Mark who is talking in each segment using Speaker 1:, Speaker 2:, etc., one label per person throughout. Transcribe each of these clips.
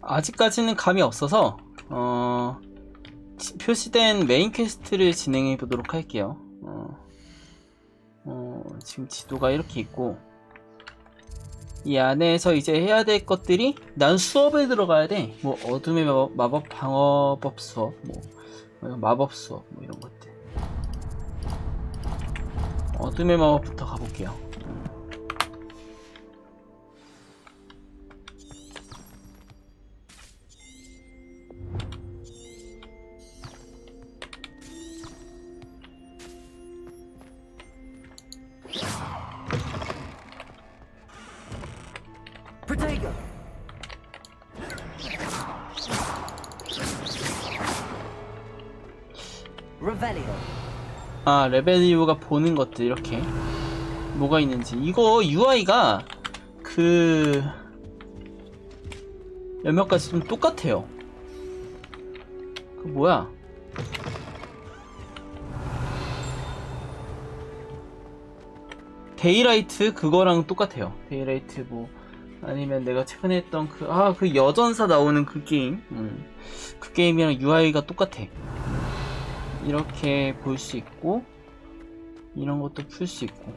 Speaker 1: 아직까지는 감이 없어서 표시된 메인 퀘스트를 진행해 보도록 할게요. 지금 지도가 이렇게 있고 이 안에서 이제 해야 될 것들이 난 수업에 들어가야 돼. 뭐 어둠의 마법 방어법 수업, 뭐 마법 수업, 뭐 이런 것들. 어둠의 마법부터 가볼게요. 아, 레벨리오가 보는 것들 이렇게 뭐가 있는지. 이거 UI가 몇몇 가지 좀 똑같아요. 뭐야? 데이라이트 그거랑 똑같아요. 데이라이트 뭐 아니면 내가 최근에 했던 그 여전사 나오는 그 게임, 그 게임이랑 UI가 똑같아. 이렇게 볼 수 있고 이런 것도 풀 수 있고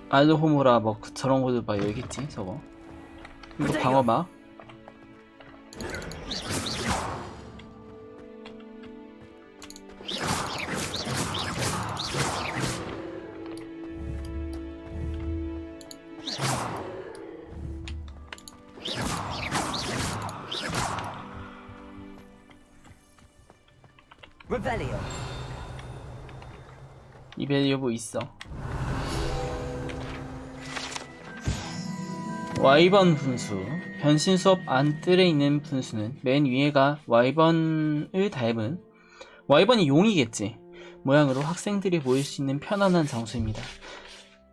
Speaker 1: 알르호모라 뭐 저런 것도 막 여기겠지 저거. 이거 방어막. 이벨리오 뭐 있어. 와이번 분수. 변신 수업 안뜰에 있는 분수는 맨 위에가 와이번을 닮은, 와이번이 용이겠지, 모양으로 학생들이 모일 수 있는 편안한 장소입니다.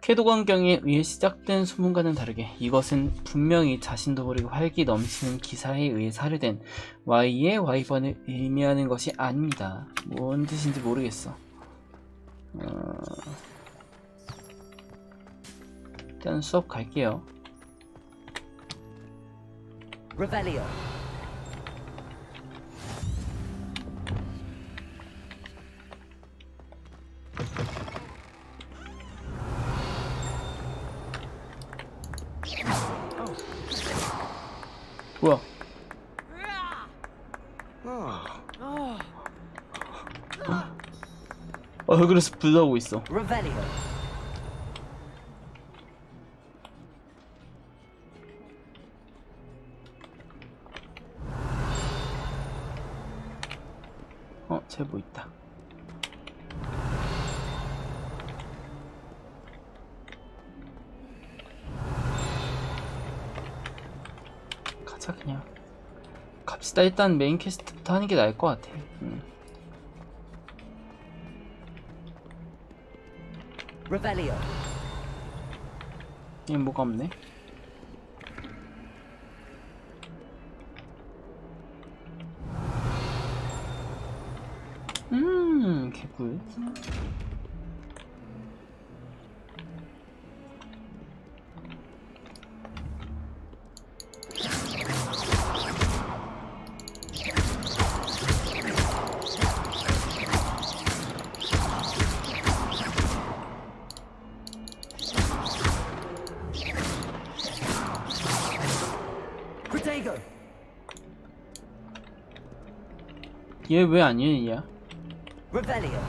Speaker 1: 쾌도광경에 의해 시작된 소문과는 다르게 이것은 분명히 자신도 모르게 활기 넘치는 기사에 의해 사료된 Y의 와이번을 의미하는 것이 아닙니다. 뭔 뜻인지 모르겠어. 일단 수업 갈게요.
Speaker 2: Revelio.
Speaker 1: 뭐야? 얼굴에서 불 나오고 있어.
Speaker 2: Revelio.
Speaker 1: 제보 있다. 가자 그냥. 갑시다. 일단 메인 퀘스트부터 하는 게 나을 것 같아.
Speaker 2: Revelio.
Speaker 1: 얘 뭐가 없네. 개꿀. 얘 왜 아니야?
Speaker 2: Revelio.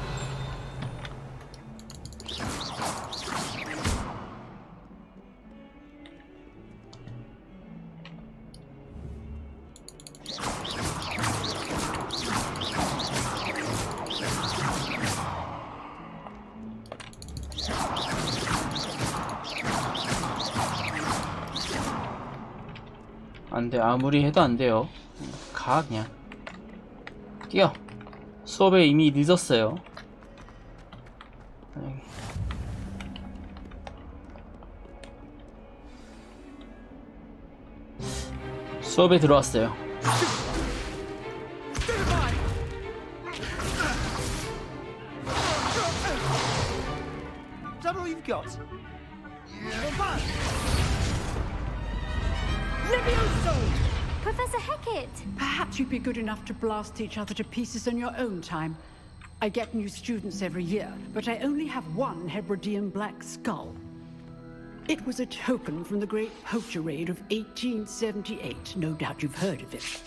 Speaker 1: 안돼. 아무리 해도 안돼요. 가 그냥. 뛰어. 수업에 이미 늦었어요. 수업에 들어왔어요.
Speaker 3: Levioso!
Speaker 4: Professor Hecat!
Speaker 3: Perhaps you'd be good enough to blast each other to pieces in your own time. I get new students every year, but I only have one Hebridean black skull. It was a token from the Great Poacher Raid of 1878. No doubt you've heard of it.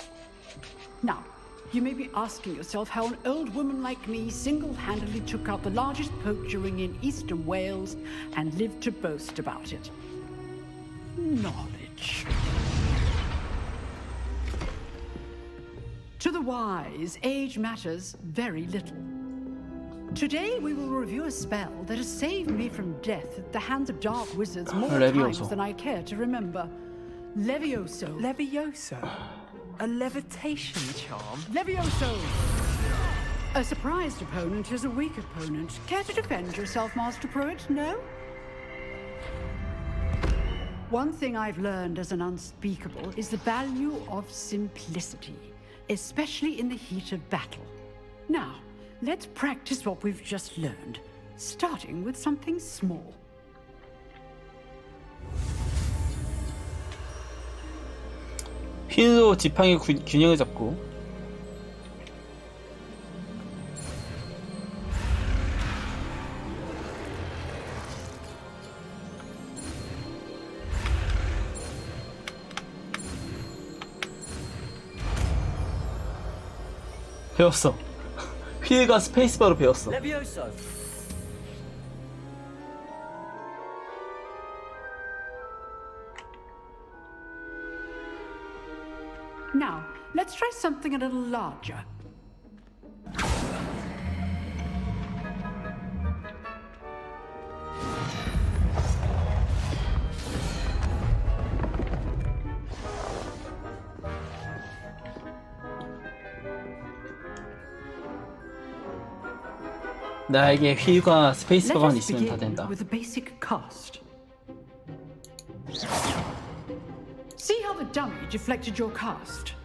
Speaker 3: Now, you may be asking yourself how an old woman like me single-handedly took out the largest poacher ring in eastern Wales and lived to boast about it. Knowledge. To the wise, age matters very little. Today we will review a spell that has saved me from death at the hands of dark wizards more times than I care to remember. Levioso.
Speaker 5: Levioso? A levitation charm?
Speaker 3: Levioso! A surprised opponent is a weak opponent. Care to defend yourself, Master Pruitt? No? One thing I've learned as an unspeakable is the value of simplicity, especially in the heat of battle. Now, let's practice what we've just learned, starting with something small.
Speaker 1: 휠로 지팡이 균형을 잡고 배웠어. 휠과 스페이스바로 배웠어.
Speaker 2: Levioso!
Speaker 3: Now, let's try something a little larger.
Speaker 1: 나에게 휠과
Speaker 3: Let
Speaker 1: 스페이스바만
Speaker 3: us
Speaker 1: 있으면 다
Speaker 3: begin
Speaker 1: 된다.
Speaker 3: with a basic cast. See how the dummy deflected your cast?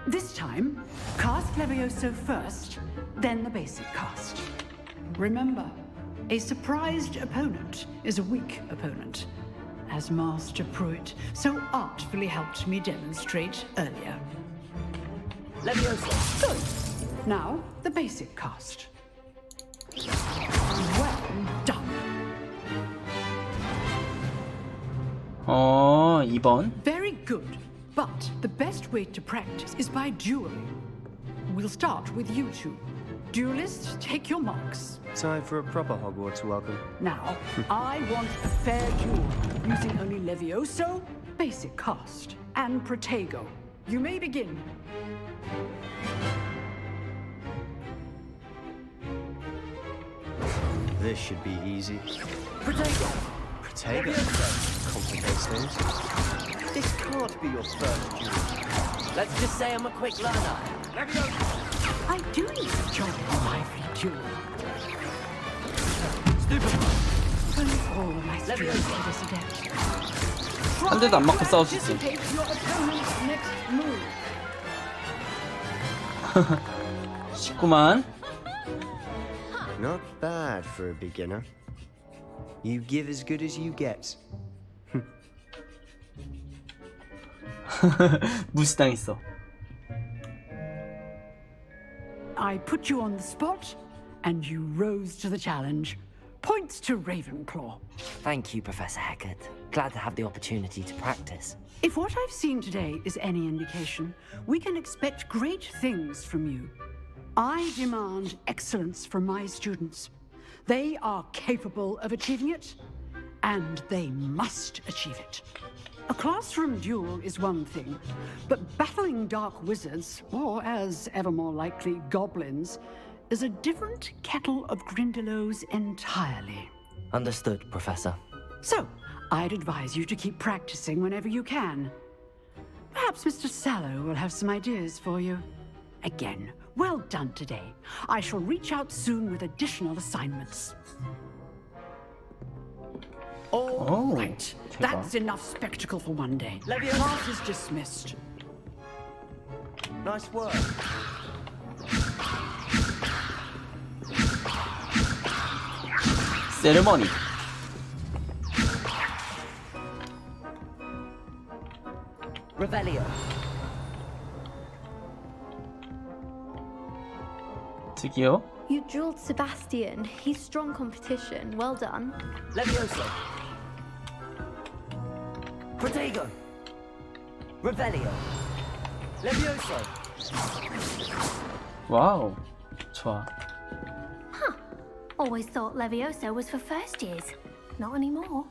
Speaker 3: This time, cast Levioso first, then the basic cast. Remember, a surprised opponent is a weak opponent, as Master Pruitt so artfully helped me demonstrate earlier.
Speaker 2: Levioso!
Speaker 3: Good. Now, the basic cast. Well done.
Speaker 1: 2번.
Speaker 3: Very good. But the best way to practice is by dueling. We'll start with you two. Duelists, take your marks.
Speaker 5: Time for a proper Hogwarts welcome.
Speaker 3: Now, I want a fair duel, using only Levioso, basic cast, and Protego. You may begin.
Speaker 5: This should be easy.
Speaker 3: Protego.
Speaker 5: Protego? Complicates things. This can't be your first duel.
Speaker 2: Let's just say I'm a quick learner.
Speaker 3: I do enjoy a lively duel.
Speaker 2: Stupid.
Speaker 3: Only all my students to this adept.
Speaker 1: 한 대도 안 맞고 싸울 수 있지.
Speaker 3: Anticipate your opponent's next move.
Speaker 1: 19만.
Speaker 5: Not bad for a beginner. You give as good as you get.
Speaker 1: 무시당했어.
Speaker 3: I put you on the spot, and you rose to the challenge. Points to Ravenclaw.
Speaker 2: Thank you, Professor Hecat. Glad to have the opportunity to practice.
Speaker 3: If what I've seen today is any indication, we can expect great things from you. I demand excellence from my students. They are capable of achieving it, and they must achieve it. A classroom duel is one thing, but battling dark wizards, or as ever more likely, goblins, is a different kettle of Grindylows entirely.
Speaker 2: Understood, Professor.
Speaker 3: So, I'd advise you to keep practicing whenever you can. Perhaps Mr. Sallow will have some ideas for you. Again, well done today. I shall reach out soon with additional assignments. All right.
Speaker 1: 대박.
Speaker 3: That's enough spectacle for one day.
Speaker 2: Leviosa.
Speaker 3: Class is dismissed.
Speaker 5: Nice work.
Speaker 1: 세레머니.
Speaker 2: Revelio.
Speaker 1: 저기요?
Speaker 4: You drilled Sebastian. He's strong competition. Well done.
Speaker 2: Levioso. Protego. Revelio. Levioso.
Speaker 1: 와우. 좋아.
Speaker 4: Always thought Levioso was for first years. Not anymore.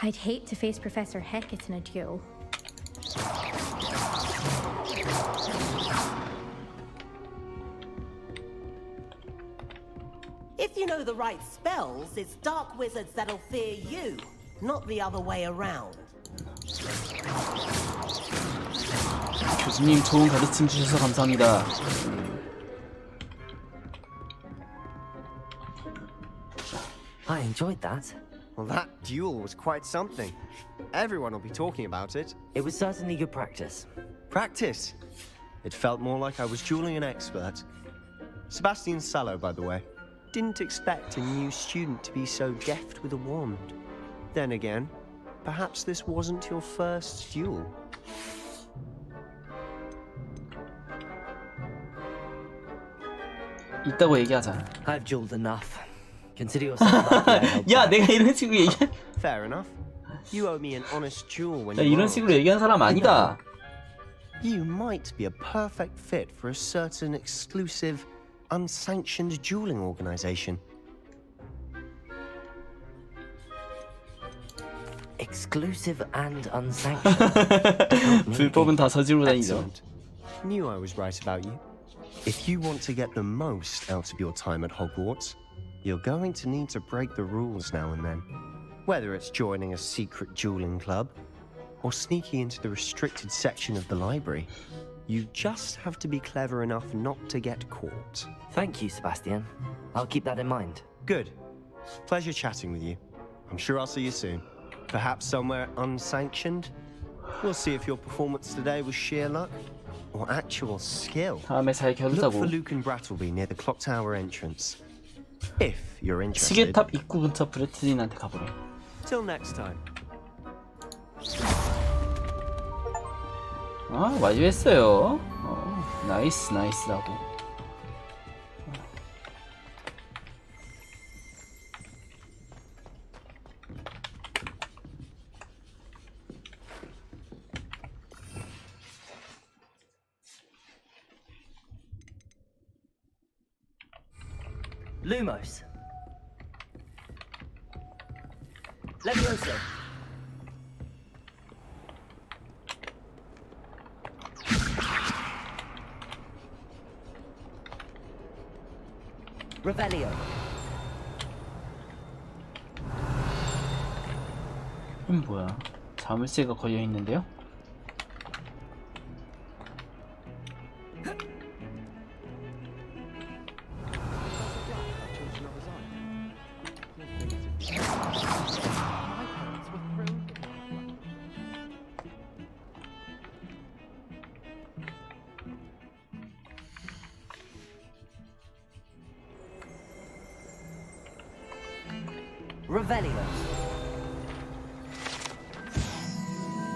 Speaker 4: I'd hate to face Professor Hecat in a duel.
Speaker 6: If you know the right spells, it's dark wizards that'll fear you, not the other way around.
Speaker 1: 교수님 좋은 가르침 주셔서 감사합니다.
Speaker 2: I enjoyed that.
Speaker 5: Well, that duel was quite something. Everyone will be talking about it.
Speaker 2: It was certainly good practice.
Speaker 5: Practice. It felt more like I was dueling an expert. Sebastian Sallow, by the way. Didn't expect a new student to be so deft with a wand. Then again, perhaps this wasn't your first duel.
Speaker 1: 이따고 얘기하자.
Speaker 2: I've dueled enough. Consider yourself lucky.
Speaker 1: 야, 내가 이런 식으로 얘기,
Speaker 5: Fair enough. You owe me an honest duel when
Speaker 1: 나
Speaker 5: you
Speaker 1: 이런 식으로 얘기한 사람 아니다.
Speaker 5: You might be a perfect fit for a certain exclusive, unsanctioned dueling organization.
Speaker 2: Exclusive and unsanctioned.
Speaker 1: 불법은 다 저지르고 다니죠.
Speaker 5: Excellent. Knew I was right about you. If you want to get the most out of your time at Hogwarts, you're going to need to break the rules now and then. Whether it's joining a secret dueling club or sneaking into the restricted section of the library, you just have to be clever enough not to get caught.
Speaker 2: Thank you, Sebastian. I'll keep that in mind.
Speaker 5: Good. Pleasure chatting with you. I'm sure I'll see you soon. Perhaps somewhere unsanctioned? We'll see if your performance today was sheer luck or actual skill.
Speaker 1: 다음에 잘
Speaker 5: Look for
Speaker 1: 겨루자고.
Speaker 5: Luke and Brattleby near the clock tower entrance. If you're interested.
Speaker 1: 시계탑 입구 근처 브레틀린한테 가보래.
Speaker 5: Till next time.
Speaker 1: 아, 완료했어요. 나이스라고.
Speaker 2: Lumos. Levioso. Revelio.
Speaker 1: 이건 뭐야? 자물쇠가 걸려 있는데요?
Speaker 2: Revelio.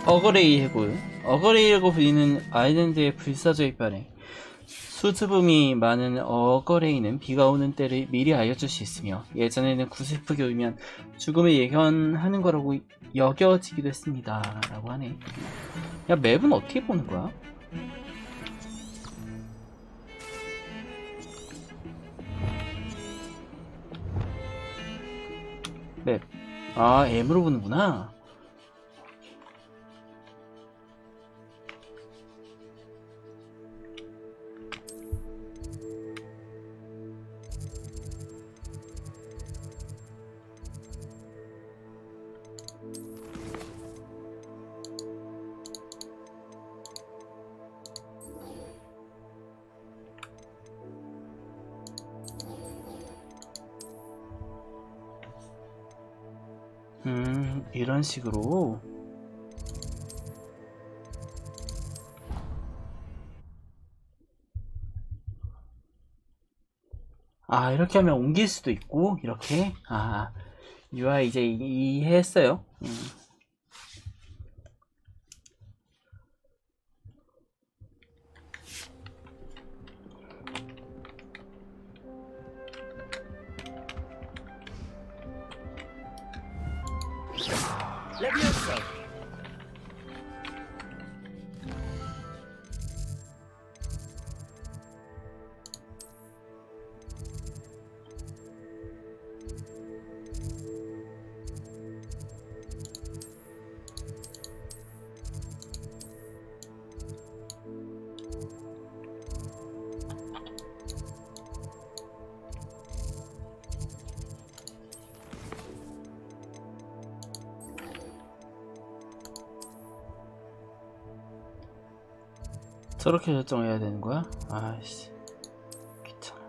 Speaker 1: 어거레이 해골. 어거레이라고 불리는 아일랜드의 불사조의 별에 수줍음이 많은 어거레이는 비가 오는 때를 미리 알려줄 수 있으며 예전에는 구슬프게 울면 죽음을 예견하는 거라고 여겨지기도 했습니다. 라고 하네. 야, 맵은 어떻게 보는 거야? 맵. 아, M으로 보는구나. 이런 식으로. 아, 이렇게 하면 옮길 수도 있고, 이렇게. 아, UI 이제 이해했어요. 저렇게 결정해야 되는 거야? 아이씨, 귀찮아.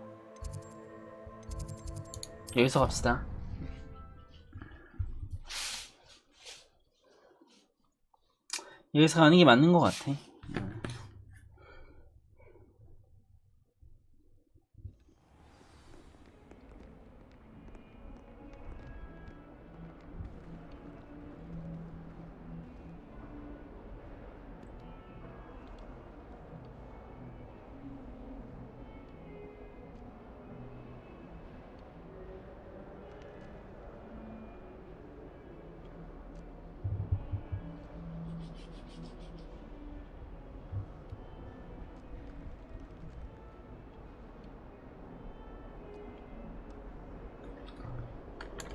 Speaker 1: 여기서 갑시다. 여기서 가는 게 맞는 것 같아.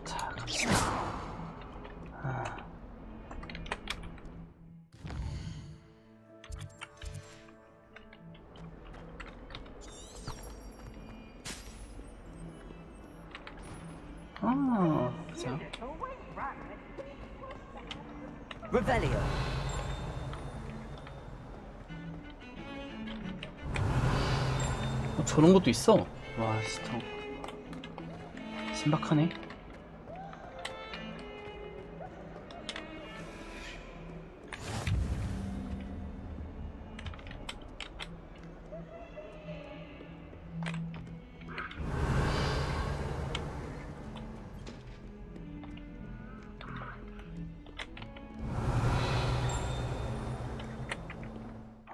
Speaker 1: 자, 갑시다. 자.
Speaker 2: Revelio.
Speaker 1: 저런 것도 있어. 와, 진짜 신박하네.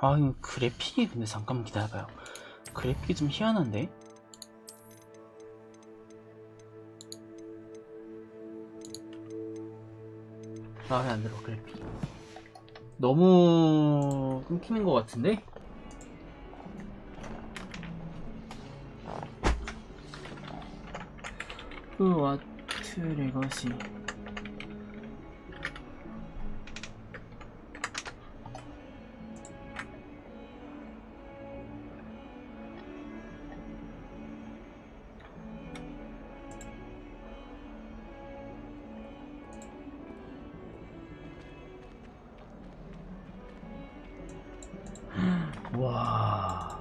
Speaker 1: 아, 이거 그래픽이 근데 잠깐만 기다려봐요. 그래픽이 좀 희한한데? 마음에 안 들어, 그래픽. 너무 끊기는 것 같은데? 호그와트 레거시. 와.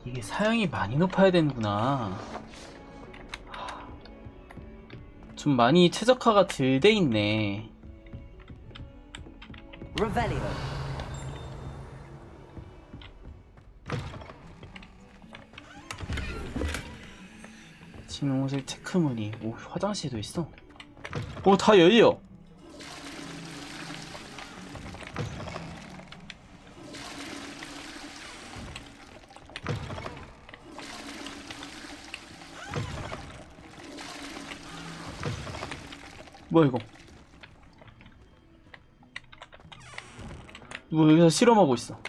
Speaker 1: 이게 사양이 많이 높아야 되는구나. 좀 많이 최적화가 덜 돼 있네.
Speaker 2: Revelio.
Speaker 1: 진홍색 체크무늬. 오, 화장실도 있어. 오, 다 열려. 뭐야 이거? 뭐 여기서 실험하고 있어.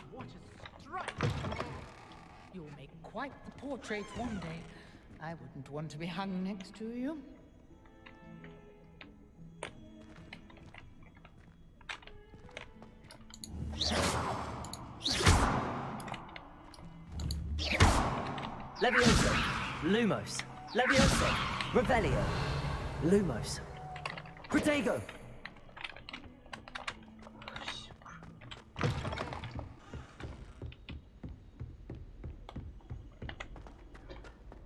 Speaker 7: You'll make quite the portrait one day. I wouldn't want to be hung next to you.
Speaker 2: Levioso. Lumos. Levioso. Revelio. Lumos. Protego.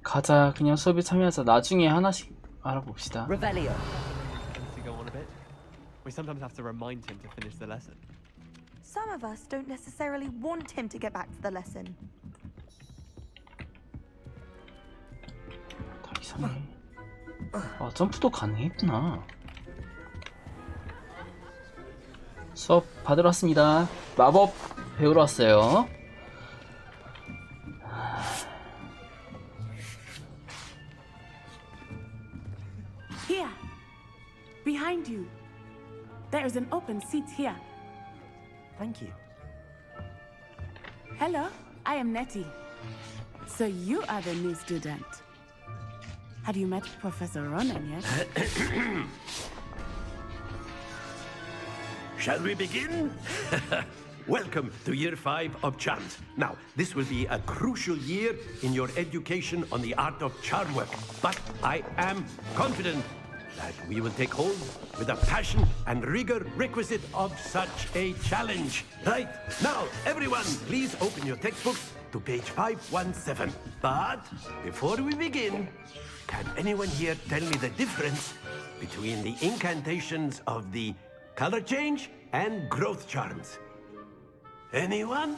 Speaker 1: 가자. 그냥 수업에 참여해서 나중에 하나씩 알아봅시다.
Speaker 2: Revelio.
Speaker 8: Tends to go on a bit. We sometimes have to remind him to finish the lesson.
Speaker 9: Some of us don't necessarily want him to get back to the lesson.
Speaker 1: 다 이상해. 아, 점프도 가능했구나. 수업 받으러 왔습니다. 마법 배우러 왔어요.
Speaker 10: Here, behind you. There is an open seat here.
Speaker 2: Thank you.
Speaker 10: Hello, I am Nettie. So you are the new student. Have you met Professor Ronan yet?
Speaker 11: Shall we begin? welcome to year 5 of charms. Now, this will be a crucial year in your education on the art of charm work, but I am confident that we will take hold with the passion and rigor requisite of such a challenge. Right, now, everyone, please open your textbooks to page 517. But before we begin, can anyone here tell me the difference between the incantations of the color change and growth charms? Anyone?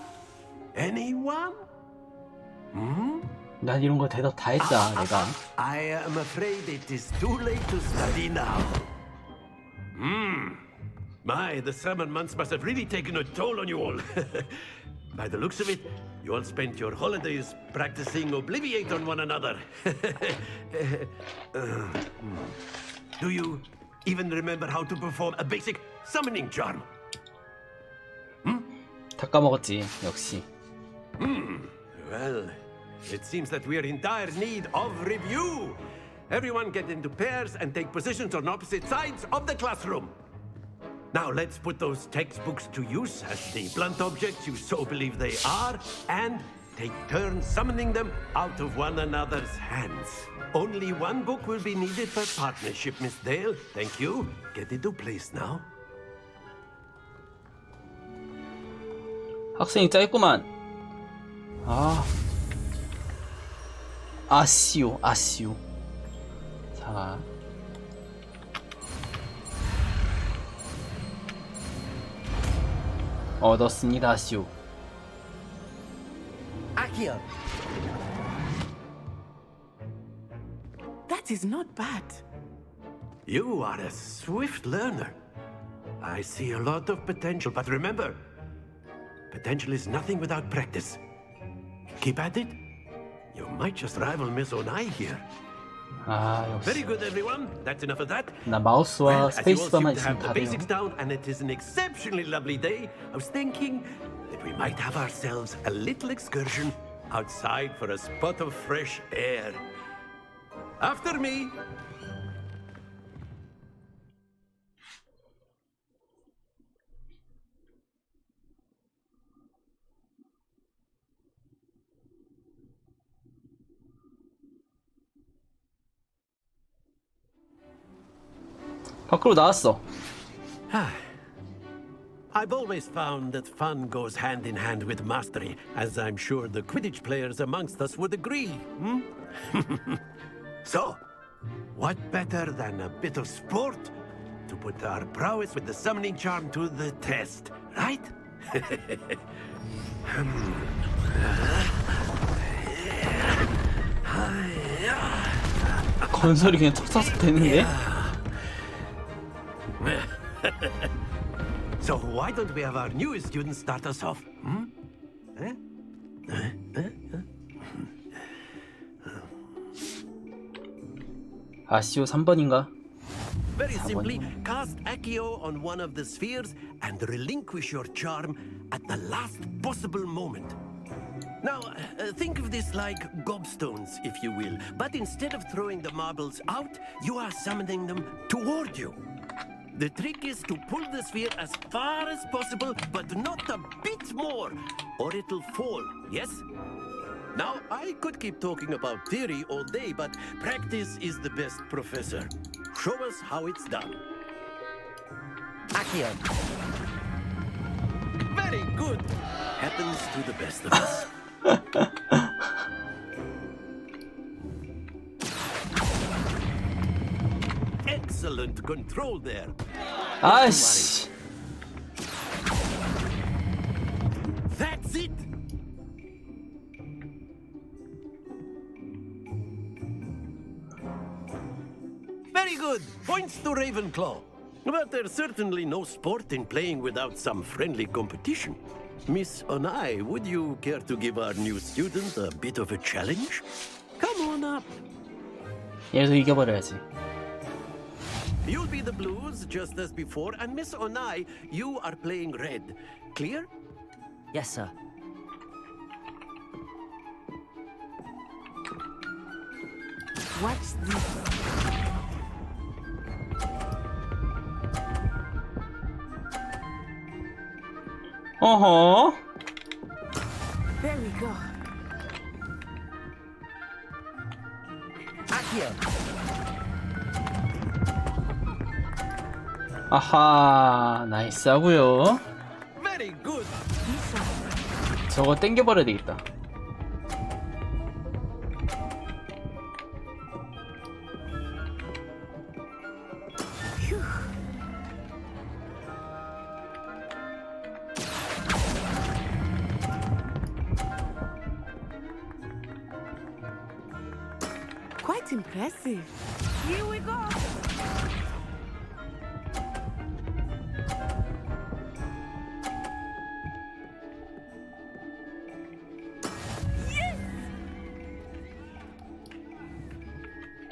Speaker 11: Anyone?
Speaker 1: 난 이런 거 대답 다 했다, 내가.
Speaker 11: I am afraid it is too late to study now. My, the summer months must have really taken a toll on you all. By the looks of it, you all spent your holidays practicing Obliviate on one another. Do you even remember how to perform a basic summoning charm?
Speaker 1: 다 까먹었지, 역시.
Speaker 11: Well, it seems that we are in dire need of review. Everyone get into pairs and take positions on opposite sides of the classroom. Now let's put those textbooks to use as the blunt objects you so believe they are, and take turns summoning them out of one another's hands. Only one book will be needed per partnership, Miss Dale. Thank you. Get into place now.
Speaker 1: 학생이 짧구만. 아쉬워. 자. 얻었습니다, 아쉬워.
Speaker 2: Accio!
Speaker 10: That is not bad.
Speaker 11: You are a swift learner. I see a lot of potential, but remember, potential is nothing without practice. Keep at it. You might just rival Miss Onai here.
Speaker 1: 역시.
Speaker 11: Very good, everyone. That's enough of that.
Speaker 1: 나 마우스와
Speaker 11: As you all
Speaker 1: 스페이스바만
Speaker 11: seem to
Speaker 1: 있으면
Speaker 11: have the
Speaker 1: 다 돼요.
Speaker 11: basics down, and it is an exceptionally lovely day, I was thinking that we might have ourselves a little excursion outside for a spot of fresh air. After me.
Speaker 1: 밖으로 나왔어.
Speaker 11: I've always found that fun goes hand in hand with mastery, as I'm sure the Quidditch players amongst us would agree. So, what better than a bit of sport to put our prowess with the summoning charm to the test, right?
Speaker 1: 건설이 그냥 턱턱 되는데?
Speaker 11: So why don't we have our newest student start us off?
Speaker 1: 아쉬워 3번인가?
Speaker 11: Very simply, cast Accio on one of the spheres and relinquish your charm at the last possible moment. Now, think of this like gobstones, if you will, but instead of throwing the marbles out, you are summoning them toward you. The trick is to pull the sphere as far as possible, but not a bit more, or it'll fall, yes? Now, I could keep talking about theory all day, but practice is the best professor. Show us how it's done.
Speaker 2: Accio!
Speaker 11: Very good. Happens to the best of us. Excellent control there.
Speaker 1: 아이씨.
Speaker 11: That's it. Very good. Points to Ravenclaw. But there's certainly no sport in playing without some friendly competition. Miss Onai, would you care to give our new student a bit of a challenge? Come on up.
Speaker 1: 얘도 이겨버려야지.
Speaker 11: You'll be the blues just as before, and Miss Onai, you are playing red. Clear?
Speaker 2: Yes, sir.
Speaker 10: What's this?
Speaker 1: 어허.
Speaker 10: There we go.
Speaker 1: 아하, 나이스하고요.
Speaker 11: Very good.
Speaker 1: 저거 땡겨버려야 되겠다.
Speaker 10: Quite impressive. Here we go.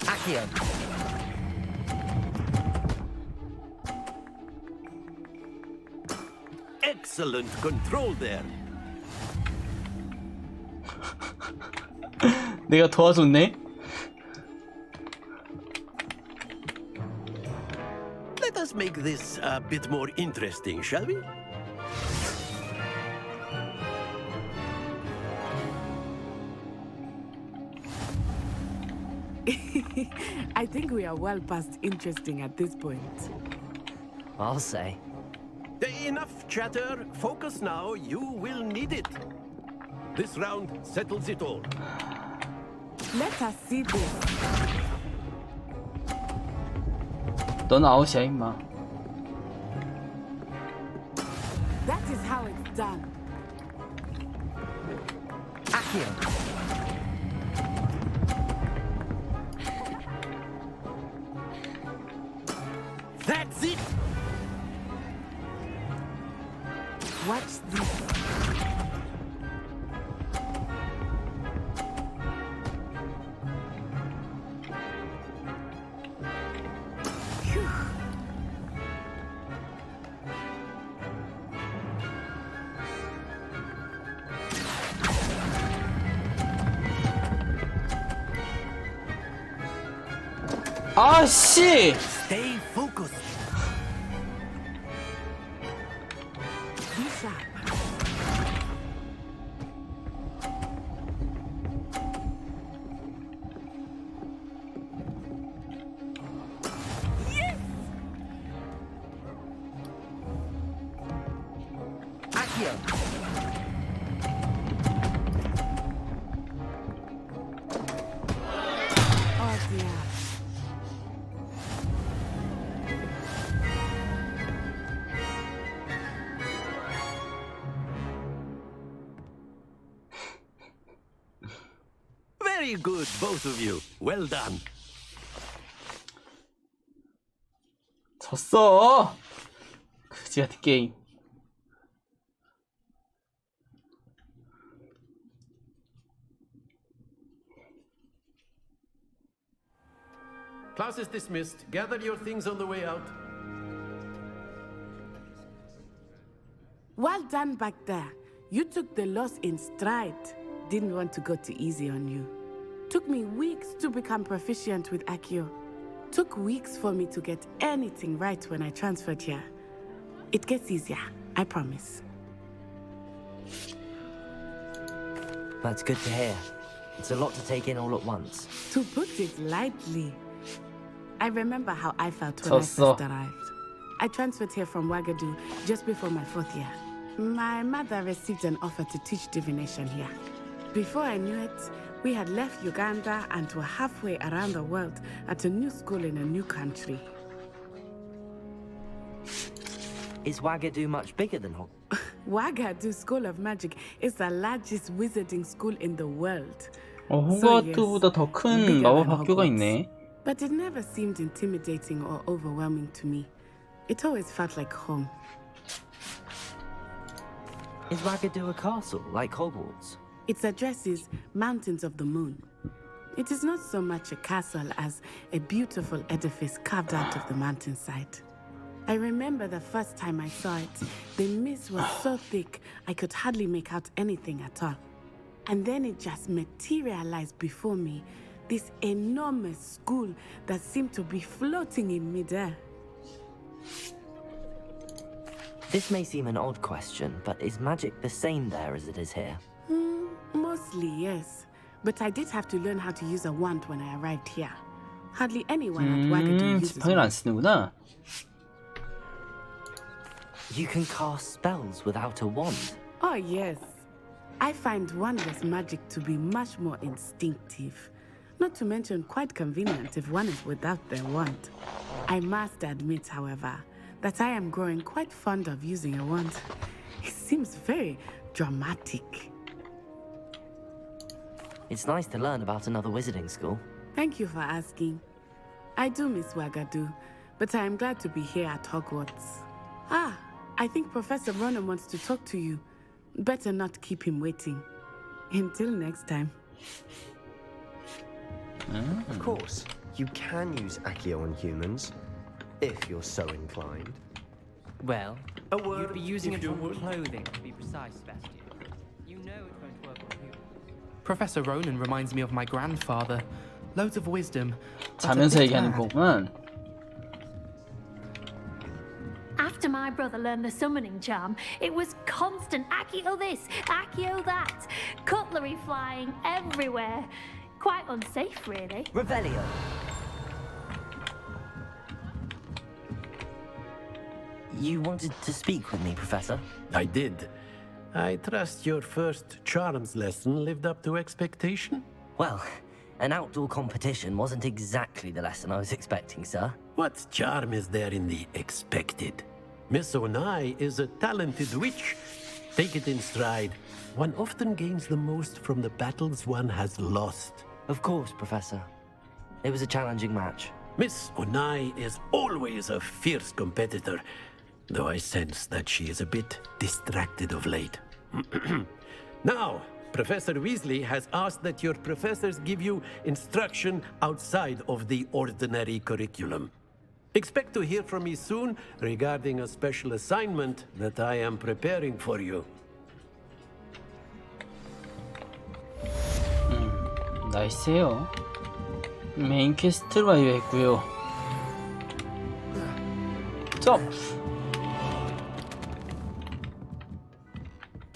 Speaker 2: Accio.
Speaker 11: Excellent control there.
Speaker 1: 내가 도와줬네.
Speaker 11: Let us make this a bit more interesting, shall we?
Speaker 10: I think we are well past interesting at this point.
Speaker 2: I'll say.
Speaker 11: Enough chatter. Focus now. You will need it. This round settles it all.
Speaker 10: Let us see this.
Speaker 1: 넌 아웃이야 임마.
Speaker 10: That is how it's done.
Speaker 2: Accio.
Speaker 11: That's it.
Speaker 10: Watch this.
Speaker 1: 아씨.
Speaker 11: Stay focused.
Speaker 10: Be sharp.
Speaker 2: Accio.
Speaker 10: Oh dear.
Speaker 11: Very good, both of you. Well done.
Speaker 1: 졌어. 그지 같은 게임.
Speaker 11: Class is dismissed. Gather your things on the way out.
Speaker 10: Well done back there. You took the loss in stride. Didn't want to go too easy on you. Took me weeks to become proficient with Accio. Took weeks for me to get anything right when I transferred here. It gets easier, I promise.
Speaker 2: That's good to hear. It's a lot to take in all at once.
Speaker 10: To put it lightly, I remember how I felt when I first arrived. I transferred here from Ouagadougou just before my 4th year. My mother received an offer to teach divination here. Before I knew it, we had left Uganda and were halfway around the world at a new school in a new country.
Speaker 2: Is Ouagadougou much bigger than Hogwarts?
Speaker 10: Ouagadougou School of Magic is the largest wizarding school in the world.
Speaker 1: 호그와트보다 더 큰 마법 학교가 있네.
Speaker 10: But it never seemed intimidating or overwhelming to me. It always felt like home.
Speaker 2: Is Ouagadougou a castle, like Hogwarts?
Speaker 10: Its address is Mountains of the Moon. It is not so much a castle as a beautiful edifice carved out of the mountainside. I remember the first time I saw it, the mist was so thick I could hardly make out anything at all. And then it just materialized before me, this enormous school that seemed to be floating in midair.
Speaker 2: This may seem an odd question, but is magic the same there as it is here?
Speaker 10: Mostly, yes. But I did have to learn how to use a wand when I arrived here. Hardly anyone at Wagadu uses
Speaker 1: 지팡이를 안
Speaker 10: one.
Speaker 1: 쓰는구나.
Speaker 2: You can cast spells without a wand.
Speaker 10: Oh, yes. I find wandless magic to be much more instinctive. Not to mention quite convenient if one is without their wand. I must admit, however, that I am growing quite fond of using a wand. It seems very dramatic.
Speaker 2: It's nice to learn about another wizarding school.
Speaker 10: Thank you for asking. I do miss Wagadu, but I am glad to be here at Hogwarts. Ah, I think Professor Ronan wants to talk to you. Better not keep him waiting. Until next time.
Speaker 5: Of course, you can use Accio on humans, if you're so inclined.
Speaker 8: Well,
Speaker 11: A word,
Speaker 8: you'd be using
Speaker 11: if
Speaker 8: it
Speaker 11: you
Speaker 8: on
Speaker 11: would.
Speaker 8: clothing to be precise, Sebastian. You know it won't work on you.
Speaker 12: Professor Ronan reminds me of my grandfather. Loads of wisdom. but a
Speaker 1: 자면서
Speaker 12: bit
Speaker 1: 얘기하는
Speaker 12: mad.
Speaker 1: 거구만.
Speaker 4: After my brother learned the summoning charm, it was constant Accio this, Accio that. Cutlery flying everywhere. Quite unsafe, really.
Speaker 2: Revelio. You wanted to speak with me, Professor?
Speaker 11: I did. I trust your first charms lesson lived up to expectation?
Speaker 2: Well, an outdoor competition wasn't exactly the lesson I was expecting, sir.
Speaker 11: What charm is there in the expected? Miss Onai is a talented witch. Take it in stride. One often gains the most from the battles one has lost.
Speaker 2: Of course, Professor. It was a challenging match.
Speaker 11: Miss Onai is always a fierce competitor, though I sense that she is a bit distracted of late. Now, Professor Weasley has asked that your professors give you instruction outside of the ordinary curriculum. Expect to hear from me soon regarding a special assignment that I am preparing for you.
Speaker 1: 나이스해요. 메인 퀘스트를 완료했고요. 점프.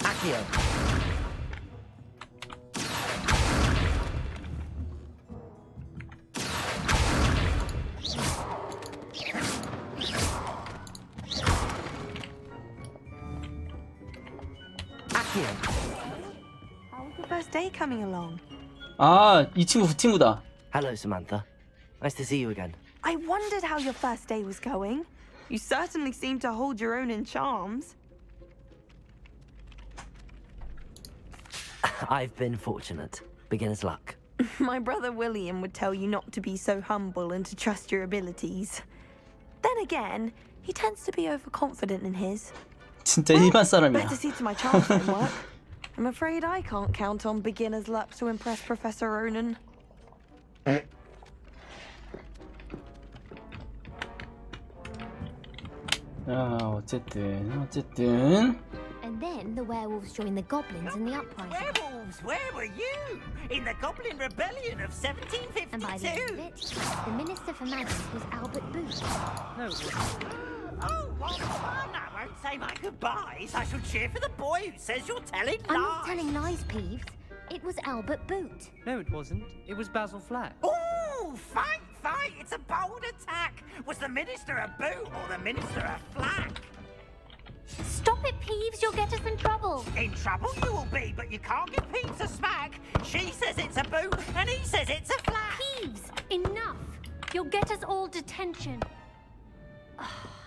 Speaker 2: Accio. Accio.
Speaker 9: How's the first day coming along?
Speaker 1: 아, 이 친구 그 친구다.
Speaker 2: Hello, Samantha. Nice to see you again.
Speaker 9: I wondered how your first day was going. You certainly seem to hold your own in charms.
Speaker 2: I've been fortunate. Beginner's luck.
Speaker 9: My brother William would tell you not to be so humble and to trust your abilities. Then again, he tends to be overconfident in his.
Speaker 1: 진짜 일반 사람이야.
Speaker 9: Better see to my charms don't work. I'm afraid I can't count on beginner's luck to impress Professor Ronan.
Speaker 1: 어쨌든.
Speaker 4: And then the werewolves joined the goblins in the uprising.
Speaker 6: Werewolves, where were you? In the Goblin Rebellion of
Speaker 4: And by the end of
Speaker 6: 1752.
Speaker 4: it, the Minister for Magic was Albert Booth.
Speaker 8: No, it wasn't.
Speaker 6: Oh, what fun! I won't say my goodbyes. I shall cheer for the boy who says you're telling lies.
Speaker 4: I'm not telling lies, Peeves. It was Albert Boot.
Speaker 8: No, it wasn't. It was Basil Flack.
Speaker 6: Oh, fight, fight! It's a bold attack. Was the Minister a boot or the Minister a flack?
Speaker 4: Stop it, Peeves. You'll get us in trouble.
Speaker 6: In trouble you will be, but you can't give Peeves a smack. She says it's a boot, and he says it's a flack.
Speaker 4: Peeves, enough. You'll get us all detention.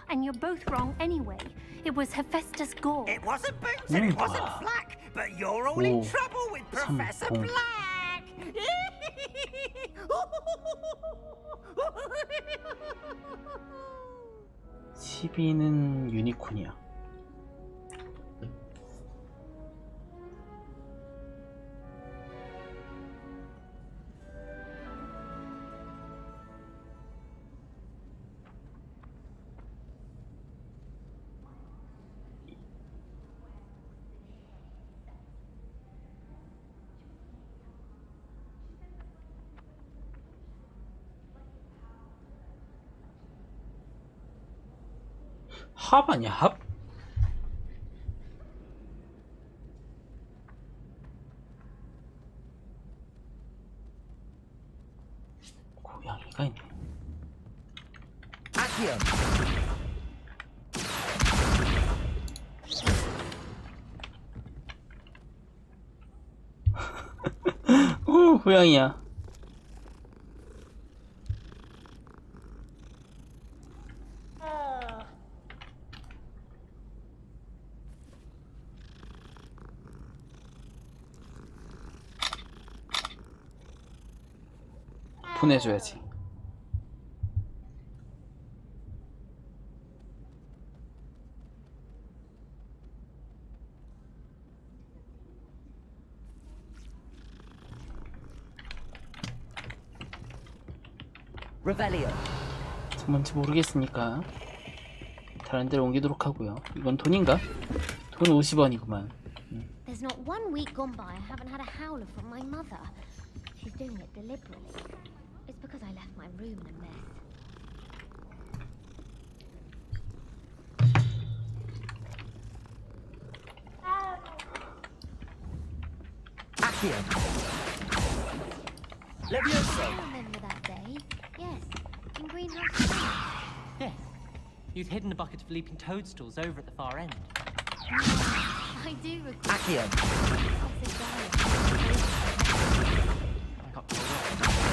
Speaker 4: And you're both wrong anyway. It was Hephaestus Gore.
Speaker 6: It wasn't boots and it wasn't flack, but you're all in trouble with Professor Black.
Speaker 1: 시비는 유니콘이야. 합 아니야, 합? 데가 있네. 고양이야. 보내줘야지.
Speaker 2: Revelio.
Speaker 1: 뭔지 모르겠으니까 다른 데로 옮기도록 하고요. 이건 돈인가? 돈 50원이구만.
Speaker 13: There's not one week gone by I haven't had a howler from my mother. She's doing it deliberately. It's because I left my room in a mess.
Speaker 2: Accio. Levioso.
Speaker 13: I remember that day. Yes, in Greenhouse.
Speaker 14: Yes. You'd hidden a bucket of leaping toadstools over at the far end.
Speaker 13: I do recall.
Speaker 2: Accio.
Speaker 14: I got told off.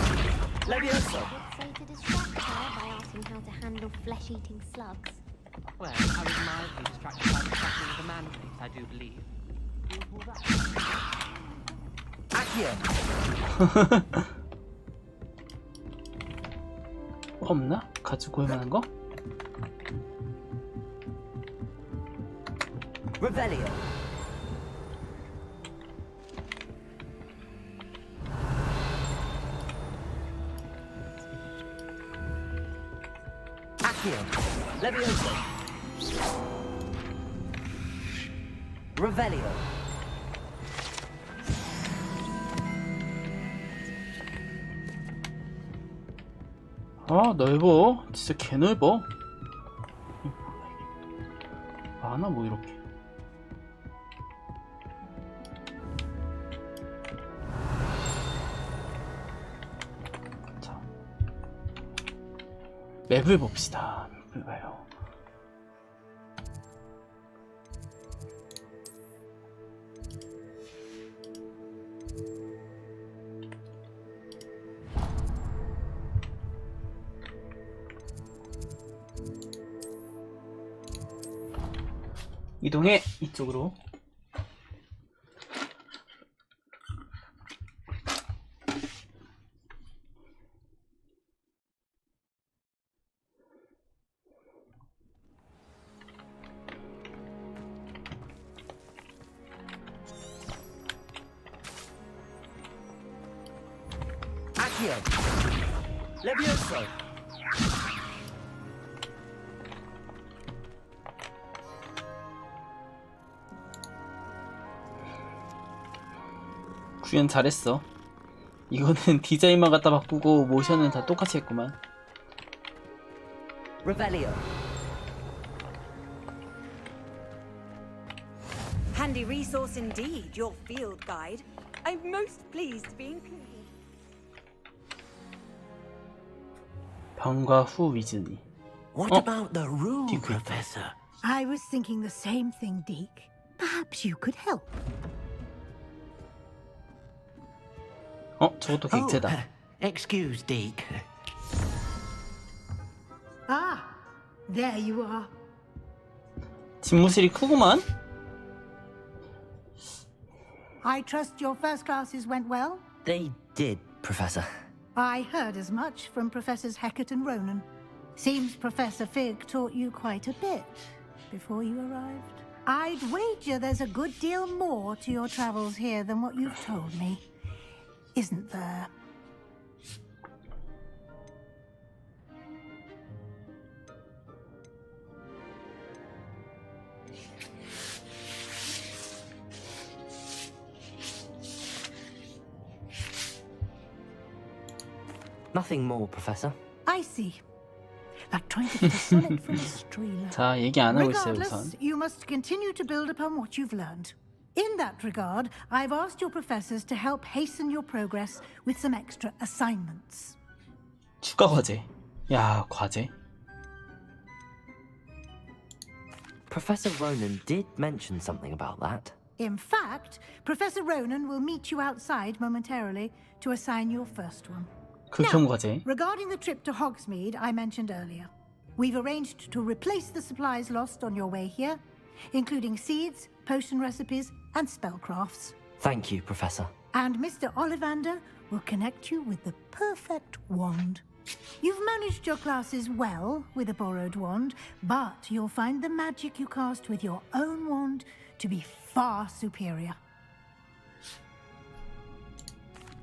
Speaker 2: Levioso.
Speaker 13: Say to distract her by asking how to handle flesh-eating slugs.
Speaker 14: Well, I was mildly distracted by the happening of the man face, I do believe.
Speaker 2: Accio.
Speaker 1: 없나? 가지고 올 만한 거?
Speaker 2: Revelio. Accio. Levioso. Revelio.
Speaker 1: 아, 넓어. 진짜 개 넓어. 많아 뭐 이렇게. 자, 맵을 봅시다. 맵을 봐요. 이동해 이쪽으로.
Speaker 2: Accio. Levioso.
Speaker 1: 구현 잘했어. 이거는 디자인만 갖다 바꾸고 모션은 다 똑같이 했구만.
Speaker 2: Revelio.
Speaker 15: Handy resource indeed, your field guide. I'm most pleased to be included.
Speaker 1: 병과 후 위즈니.
Speaker 11: What about the room, Professor?
Speaker 16: I was thinking the same thing, Deke. Perhaps you could help.
Speaker 1: 저것도 객체다.
Speaker 11: Excuse, Deke.
Speaker 16: Ah, there you are.
Speaker 1: 집무실이 크구만.
Speaker 16: I trust your first classes went well?
Speaker 2: They did, Professor.
Speaker 16: I heard as much from Professors Hecat and Ronan. Seems Professor Fig taught you quite a bit before you arrived. I'd wager there's a good deal more to your travels here than what you've told me. Isn't there?
Speaker 2: Nothing more, Professor.
Speaker 16: I see. Like trying to get a sonnet from a streamer.
Speaker 1: 자, 얘기 안 하고 있어요, 우선.
Speaker 16: Regardless, you must continue to build upon what you've learned. In that regard, I've asked your professors to help hasten your progress with some extra assignments.
Speaker 1: 추가 과제. 야, 과제?
Speaker 2: Professor Ronan did mention something about that.
Speaker 16: In fact, Professor Ronan will meet you outside momentarily to assign your first one.
Speaker 1: 극혐 과제.
Speaker 16: Regarding the trip to Hogsmeade I mentioned earlier, we've arranged to replace the supplies lost on your way here, including seeds, potion recipes, and spellcrafts.
Speaker 2: Thank you, Professor.
Speaker 16: And Mr. Ollivander will connect you with the perfect wand. You've managed your classes well with a borrowed wand, but you'll find the magic you cast with your own wand to be far superior.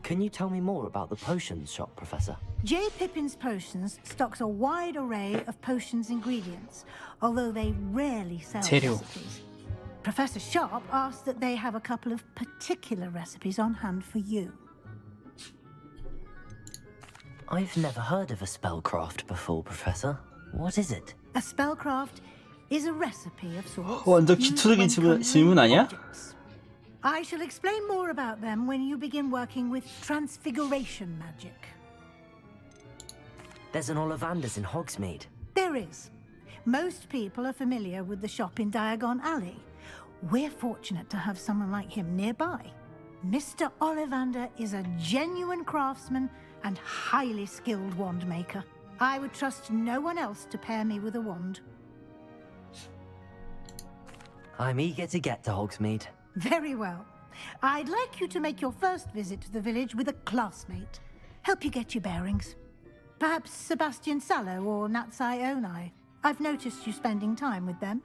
Speaker 2: Can you tell me more about the potions shop, Professor?
Speaker 16: J. Pippin's Potions stocks a wide array of potions ingredients, although they rarely sell
Speaker 1: 재료.
Speaker 16: recipes. Professor Sharp asked that they have a couple of particular recipes on hand for you.
Speaker 2: I've never heard of a spellcraft before, Professor. What is it?
Speaker 16: A spellcraft is a recipe of sorts.
Speaker 1: 완전
Speaker 16: used when
Speaker 1: 기초적인 질문 아니야?
Speaker 16: objects. I shall explain more about them when you begin working with transfiguration magic.
Speaker 2: There's an Ollivander's in Hogsmeade.
Speaker 16: There is. Most people are familiar with the shop in Diagon Alley. We're fortunate to have someone like him nearby. Mr. Ollivander is a genuine craftsman and highly skilled wand maker. I would trust no one else to pair me with a wand.
Speaker 2: I'm eager to get to Hogsmeade.
Speaker 16: Very well. I'd like you to make your first visit to the village with a classmate. Help you get your bearings. Perhaps Sebastian Sallow or Natsai Onai. I've noticed you spending time with them.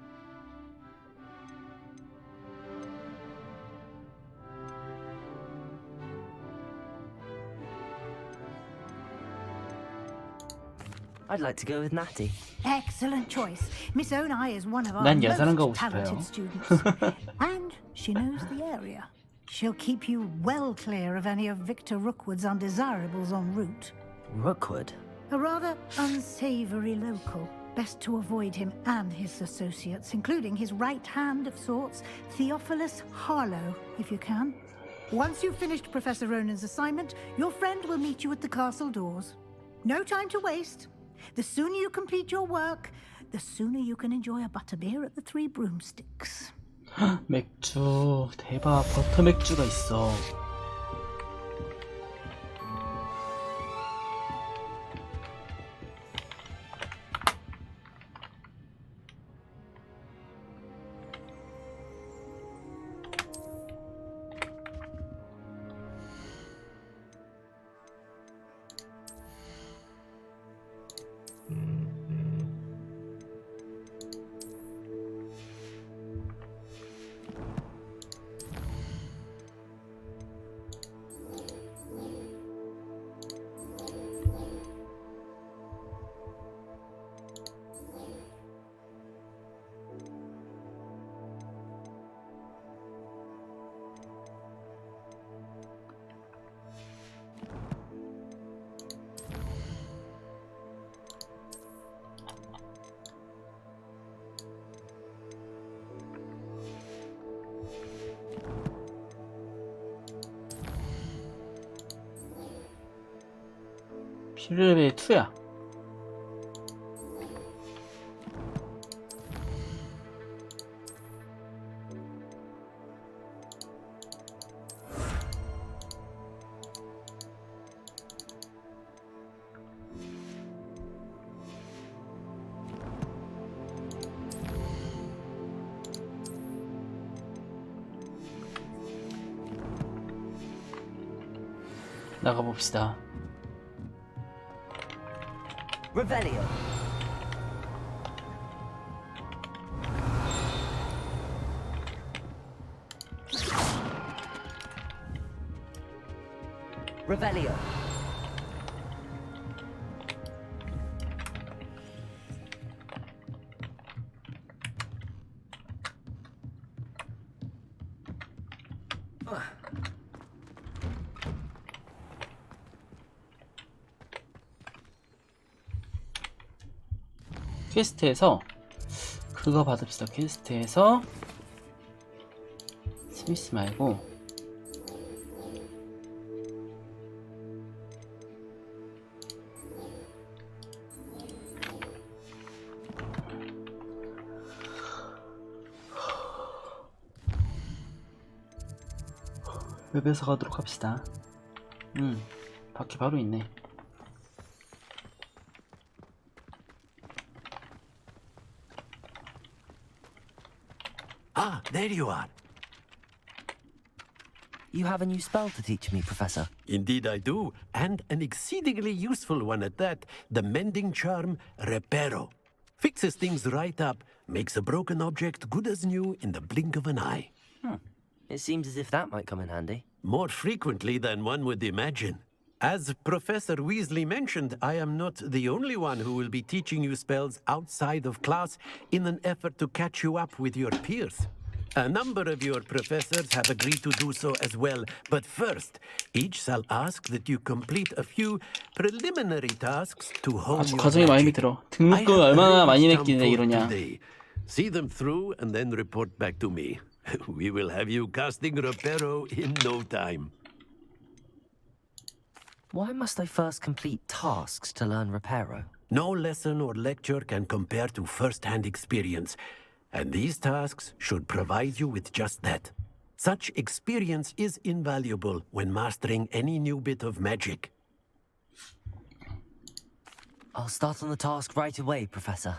Speaker 2: I'd like to go with Natty.
Speaker 16: Excellent choice. Miss Onai is one of our
Speaker 1: 난 여자랑 가고
Speaker 16: most
Speaker 1: 싶어요.
Speaker 16: talented students. And she knows the area. She'll keep you well clear of any of Victor Rookwood's undesirables en route.
Speaker 2: Rookwood?
Speaker 16: A rather unsavory local. Best to avoid him and his associates, including his right hand of sorts, Theophilus Harlow, if you can. Once you've finished Professor Ronan's assignment, your friend will meet you at the castle doors. No time to waste. The sooner you complete your work, the sooner you can enjoy a butterbeer at the Three Broomsticks.
Speaker 1: 맥주 대박. 버터 맥주가 있어. 필레벨 2야. 나가봅시다.
Speaker 2: Revelio. Revelio.
Speaker 1: 퀘스트에서 그거 받읍시다. 퀘스트에서 스미스 말고 웹에서 가도록 합시다. 밖에 바로 있네.
Speaker 11: Ah, there you are.
Speaker 2: You have a new spell to teach me, Professor.
Speaker 11: Indeed I do, and an exceedingly useful one at that. The mending charm, Reparo. Fixes things right up, makes a broken object good as new in the blink of an eye.
Speaker 2: It seems as if that might come in handy.
Speaker 11: More frequently than one would imagine. As Professor Weasley mentioned, I am not the only one who will be teaching you spells outside of class in an effort to catch you up with your peers. A number of your professors have agreed to do so as well, but first, each shall ask that you complete a few preliminary tasks to hone
Speaker 1: 아주
Speaker 11: your
Speaker 1: 과정이 마음에
Speaker 11: magic.
Speaker 1: 들어. 등록금 얼마나 많이 냈길래
Speaker 11: For
Speaker 1: 이러냐.
Speaker 11: today. See them through and then report back to me. We will have you casting Reparo in no time.
Speaker 2: Why must I first complete tasks to learn Reparo?
Speaker 11: No lesson or lecture can compare to first-hand experience, and these tasks should provide you with just that. Such experience is invaluable when mastering any new bit of magic.
Speaker 2: I'll start on the task right away, Professor.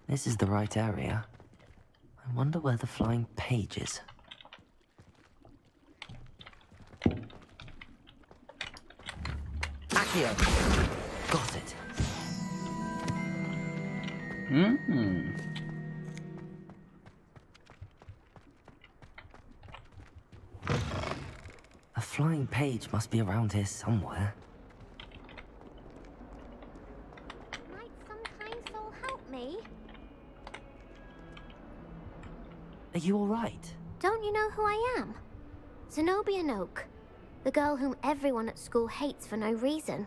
Speaker 2: This is the right area. I wonder where the flying page is. Accio! Got it. A flying page must be around here somewhere.
Speaker 13: Might some kind soul help me?
Speaker 2: Are you all right?
Speaker 13: Don't you know who I am? Zenobia Noak, the girl whom everyone at school hates for no reason.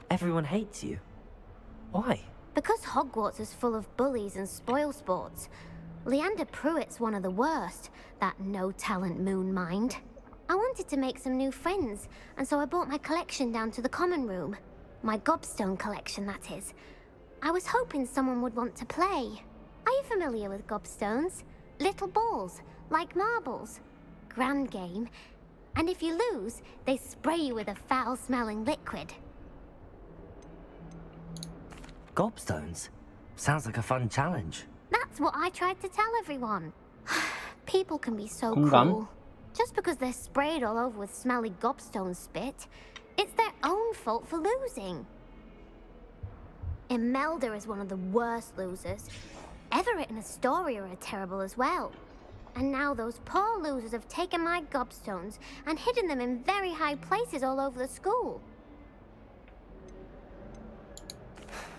Speaker 2: Everyone hates you. Why?
Speaker 13: Because Hogwarts is full of bullies and spoilsports. Leander Pruitt's one of the worst, that no-talent moon mind. I wanted to make some new friends, and so I brought my collection down to the common room. My gobstone collection, that is. I was hoping someone would want to play. Are you familiar with gobstones? Little balls, like marbles. Grand game. And if you lose, they spray you with a foul-smelling liquid.
Speaker 2: Gobstones? Sounds like a fun challenge.
Speaker 13: That's what I tried to tell everyone. People can be so
Speaker 1: 공감.
Speaker 13: cruel. Just because they're sprayed all over with smelly gobstone spit, it's their own fault for losing. Imelda is one of the worst losers. Everett and Astoria are terrible as well. And now those poor losers have taken my gobstones and hidden them in very high places all over the school.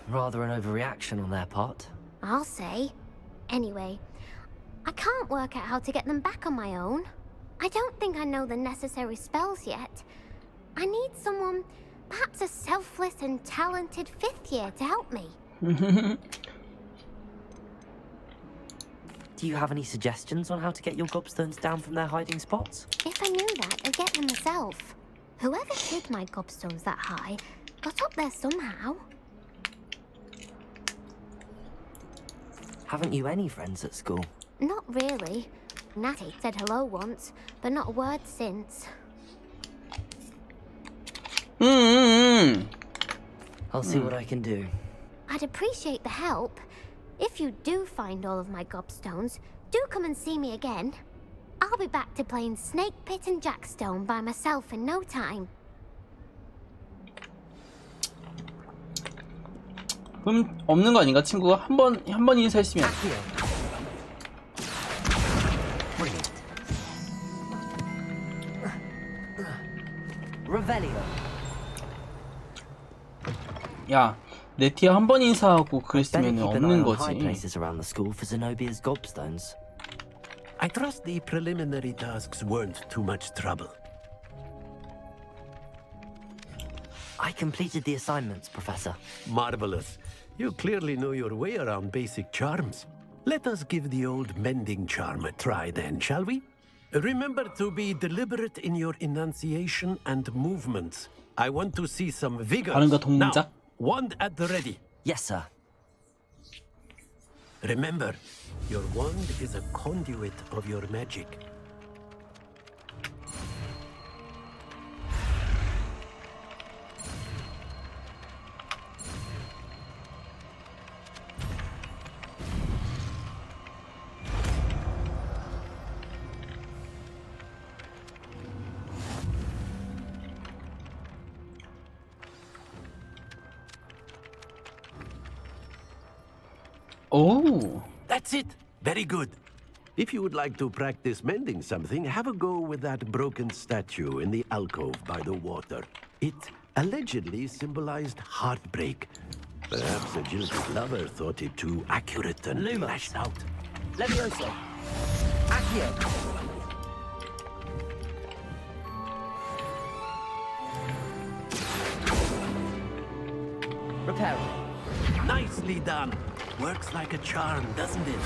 Speaker 2: Rather an overreaction on their part.
Speaker 13: I'll say. Anyway, I can't work out how to get them back on my own. I don't think I know the necessary spells yet. I need someone, perhaps a selfless and talented fifth year to help me.
Speaker 2: Do you have any suggestions on how to get your gobstones down from their hiding spots?
Speaker 13: If I knew that, I'd get them myself. Whoever hid my gobstones that high got up there somehow.
Speaker 2: Haven't you any friends at school?
Speaker 13: Not really. Natty said hello once, but not a word since.
Speaker 2: I'll see what I can do.
Speaker 13: I'd appreciate the help. If you do find all of my gobstones, do come and see me again. I'll be back to playing Snake Pit and Jackstone by myself in no time.
Speaker 1: 그럼 없는 거 아닌가? 친구가 한 번 인사했으면.
Speaker 2: Revelio.
Speaker 1: 야, 네티야 한 번 인사하고 그랬으면
Speaker 2: Better keep an eye
Speaker 1: 없는
Speaker 2: on high
Speaker 1: 거지.
Speaker 2: places around the school for Zenobia's gobstones.
Speaker 11: I trust the preliminary tasks weren't too much trouble.
Speaker 2: I completed the assignments, Professor.
Speaker 11: Marvelous. You clearly know your way around basic charms. Let us give the old mending charm a try then, shall we? Remember to be deliberate in your enunciation and movements. I want to see some vigor.
Speaker 1: 발음과
Speaker 11: Now,
Speaker 1: 동작.
Speaker 11: wand at the ready.
Speaker 2: Yes, sir.
Speaker 11: Remember, your wand is a conduit of your magic.
Speaker 1: Oh,
Speaker 11: That's it. Very good. If you would like to practice mending something, have a go with that broken statue in the alcove by the water. It allegedly symbolized heartbreak. Perhaps a jilted lover thought it too accurate and lashed out.
Speaker 2: Levioso. Accio. Reparo.
Speaker 11: Nicely done. Works like a charm, doesn't it?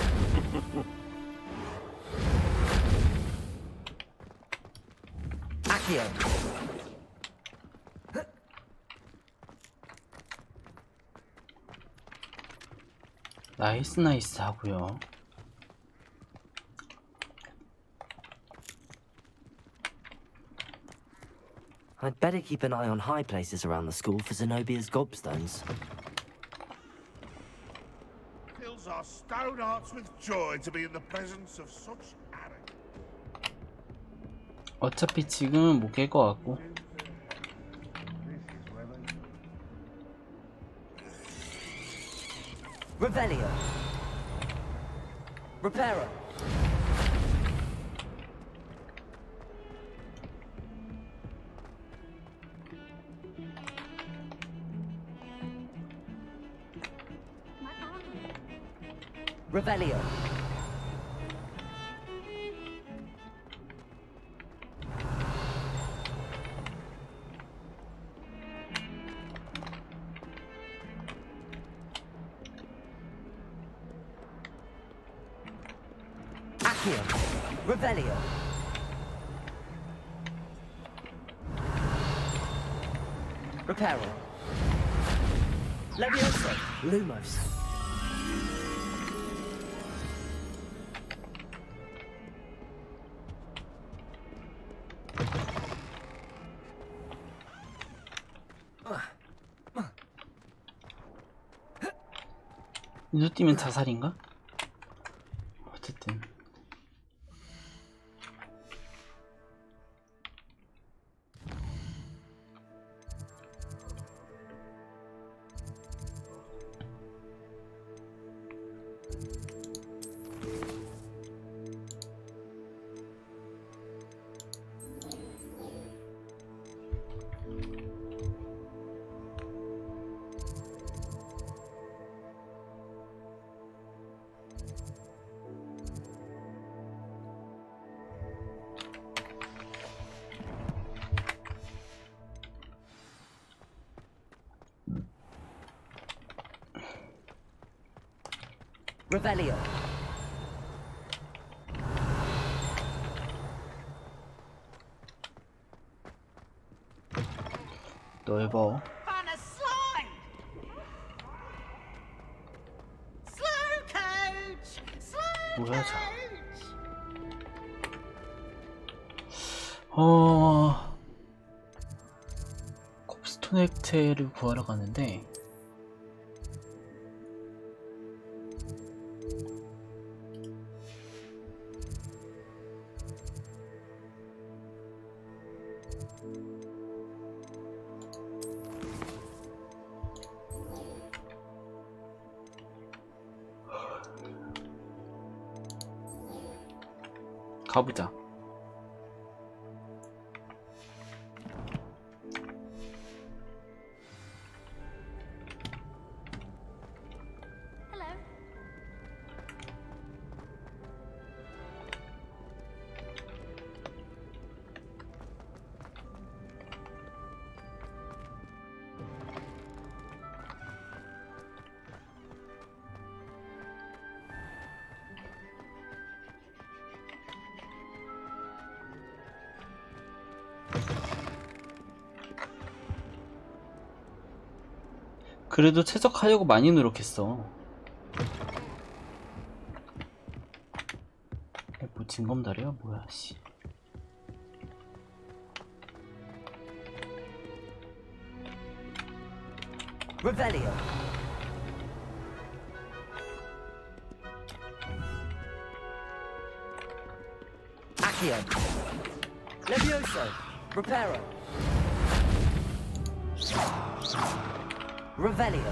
Speaker 2: Accio.
Speaker 1: 나이스 하고요.
Speaker 2: I'd better keep an eye on high places around the school for Zenobia's gobstones.
Speaker 17: Fills our stout hearts with joy to be in the presence of such arrogance.
Speaker 1: 어차피 지금은 못 깰 것 같고.
Speaker 2: Revelio. Reparo. Revelio. Accio. Revelio. Reparo. Levioso. Lumos.
Speaker 1: 눈 뜨면 자살인가? 어쨌든
Speaker 2: Revelio.
Speaker 1: 넓어.
Speaker 6: On a slide! Slow coach! Slow
Speaker 1: 뭐야 저. 곱스톤 액체를 구하러 가는데 가보자. 그래도 최적하려고 많이 노력했어. 뭐 징검다리야? 뭐야 씨.
Speaker 2: Revelio. Accio. Levioso. Reparo. Revelio.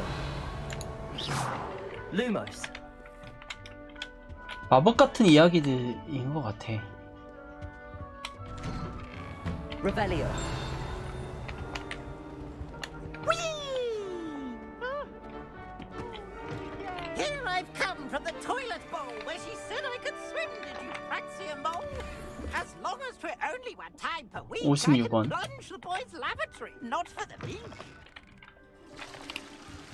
Speaker 2: Lumos.
Speaker 1: 마법 같은 이야기들인 것 같아.
Speaker 2: Revelio.
Speaker 6: Here I've come from the toilet bowl where she said I could swim. Did you praxia mole? As long as 'twere only one time per week, I
Speaker 1: 56원.
Speaker 6: can plunge the boy's lavatory, not for the beach.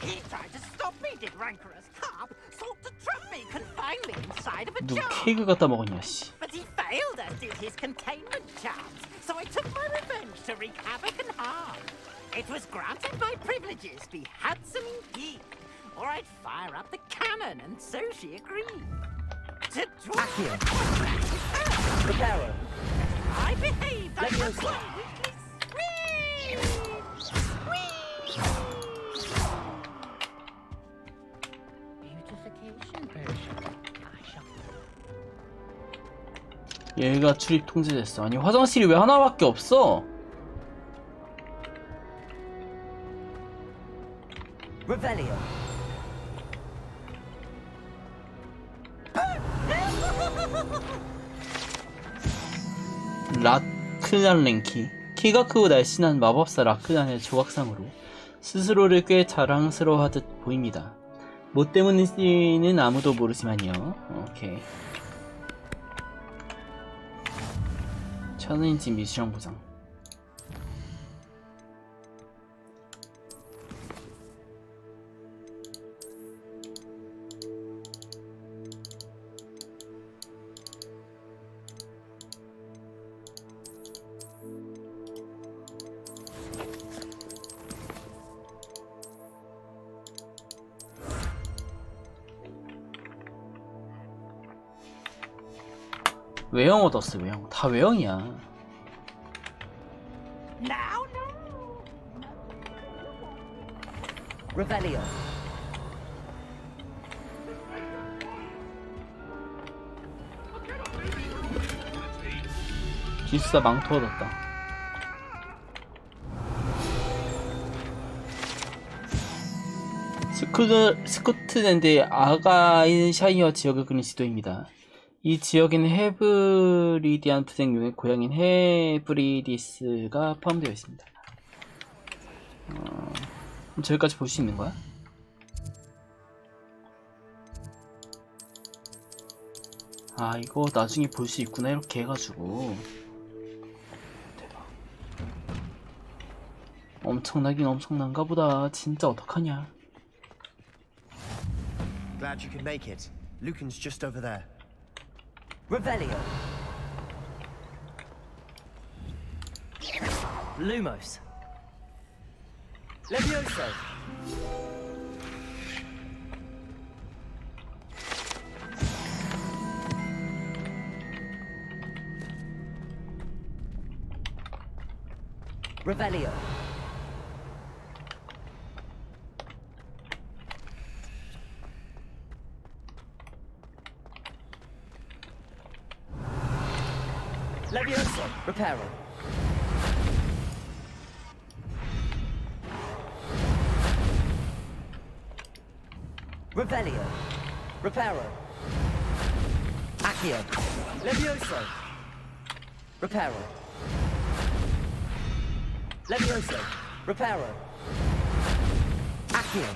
Speaker 6: He tried to stop me, did rancorous carp, sought to trap me, confine me inside of a
Speaker 1: 누구
Speaker 6: jar.
Speaker 1: 케이크 갖다 먹었냐 씨.
Speaker 6: But he failed as did his containment charms, so I took my revenge to wreak havoc and harm. It was granted my privileges be handsome indeed, or I'd fire up the cannon, and so she agreed. To
Speaker 2: Accio. Reparo.
Speaker 6: I behaved like a
Speaker 2: Levioso.
Speaker 7: Beautification potion. I shall.
Speaker 1: 얘가 출입 통제됐어. 아니 화장실이 왜 하나밖에 없어?
Speaker 2: Revelio.
Speaker 1: 라크단 랭키. 키가 크고 날씬한 마법사 라크단의 조각상으로 스스로를 꽤 자랑스러워하듯 보입니다. 뭐 때문인지는 아무도 모르지만요. 오케이. 천은인지 미술형 보장. 외형 얻었어. 외형 다 외형이야.
Speaker 6: Now,
Speaker 2: Revelio.
Speaker 1: 기숙사 망토 얻었다. 스코틀랜드의 아가일샤이어 지역을 그린 지도입니다. 이 지역에는 헤브리디안 투생룡의 고향인 헤브리디스가 포함되어 있습니다. 그럼 저기까지 볼 수 있는 거야? 아 이거 나중에 볼 수 있구나 이렇게 해가지고. 대박. 엄청나긴 엄청난가 보다. 진짜 어떡하냐.
Speaker 5: Glad you could make it. Lucan's just over there.
Speaker 2: Revelio. Lumos. Levioso. Revelio. Levioso. Reparo. Revelio. Reparo. Accio. Levioso. Reparo. Levioso. Reparo. Accio.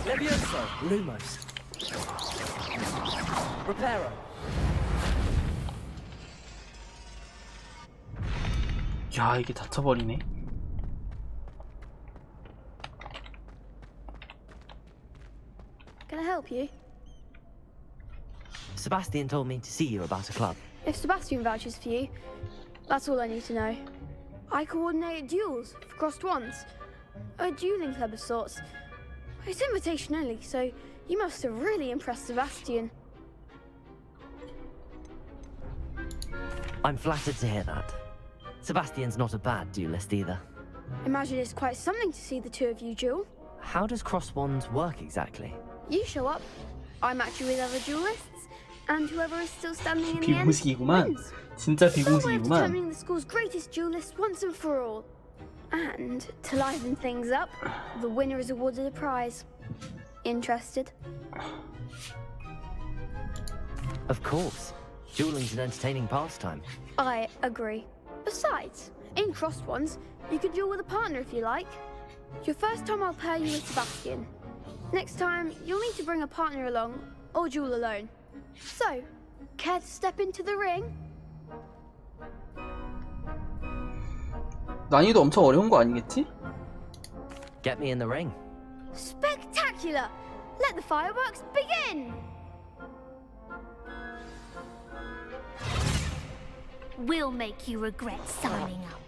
Speaker 2: Levioso. Lumos. Reparo.
Speaker 1: 야 이게 닫혀버리네.
Speaker 18: Can I help you?
Speaker 2: Sebastian told me to see you about a club.
Speaker 18: If Sebastian vouches for you, that's all I need to know. I coordinate duels for crossed wands. A dueling club of sorts. It's invitation only, so you must have really impressed Sebastian.
Speaker 2: I'm flattered to hear that. Sebastian's not a bad duelist either.
Speaker 18: Imagine it's quite something to see the two of you duel.
Speaker 2: How does crosswands work exactly?
Speaker 18: You show up, I match you with other duelists, and whoever is still standing in the end
Speaker 1: 비공식이구만.
Speaker 18: wins.
Speaker 1: 진짜
Speaker 18: It's our way of
Speaker 1: 비공식이구만.
Speaker 18: determining the school's greatest duelist once and for all. And to liven things up, the winner is awarded a prize. Interested?
Speaker 2: Of course. Dueling's an entertaining pastime.
Speaker 18: I agree. Besides, in crossed ones, you can duel with a partner if you like. Your first time I'll pair you with Sebastian. Next time, you'll need to bring a partner along, or duel alone. So, care to step into the ring?
Speaker 1: 난이도 엄청 어려운 거 아니겠지?
Speaker 2: Get me in the ring.
Speaker 18: Spectacular! Let the fireworks begin!
Speaker 4: We'll make you regret signing up.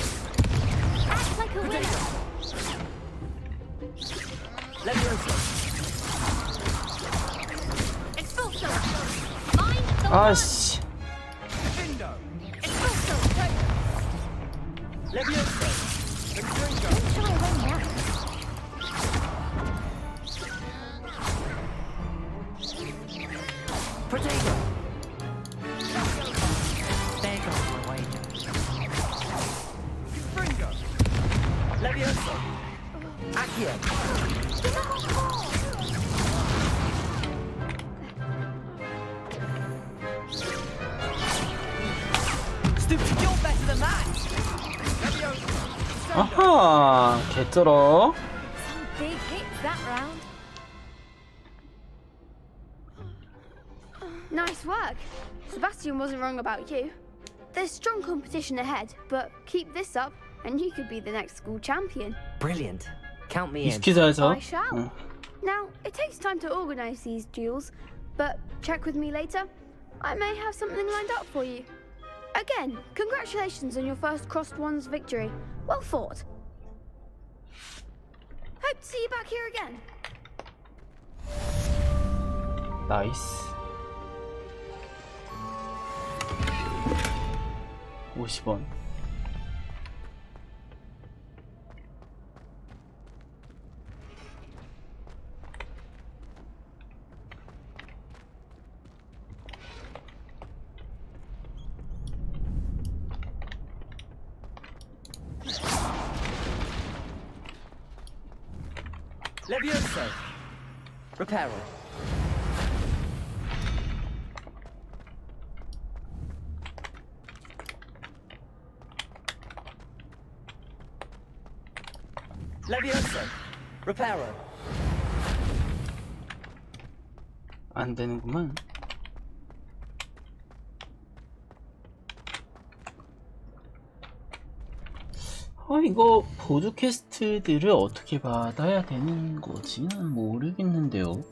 Speaker 4: Act like a winner. Expulso. Mind the
Speaker 1: 아씨.
Speaker 4: Expulso.
Speaker 2: Potato. There goes my wager. Levioso. Accio.
Speaker 6: Stupid, you're better than that!
Speaker 1: 아하, 개쩔어.
Speaker 18: Some big hits that round. Nice work. Sebastian wasn't wrong about you. There's strong competition ahead, but keep this up and you could be the next school champion.
Speaker 2: Brilliant. Count me in.
Speaker 1: 익숙해져야죠.
Speaker 18: I shall. Now, it takes time to organize these duels, but check with me later. I may have something lined up for you. Again, congratulations on your first crossed ones victory. Well fought. Hope to see you back here again.
Speaker 1: 나이스. 50원.
Speaker 2: Levioso. Reparo. Levioso. Reparo.
Speaker 1: 안 되는구만. 이거 보조 퀘스트들을 어떻게 받아야 되는 거지? 난 모르겠는데요.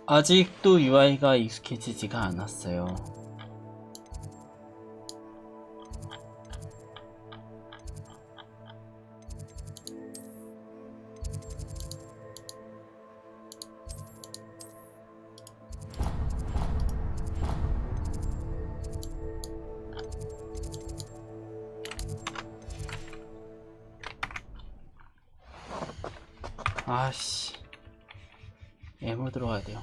Speaker 1: 아직도 UI가 익숙해지지가 않았어요. 아씨, 에모 들어가야 돼요.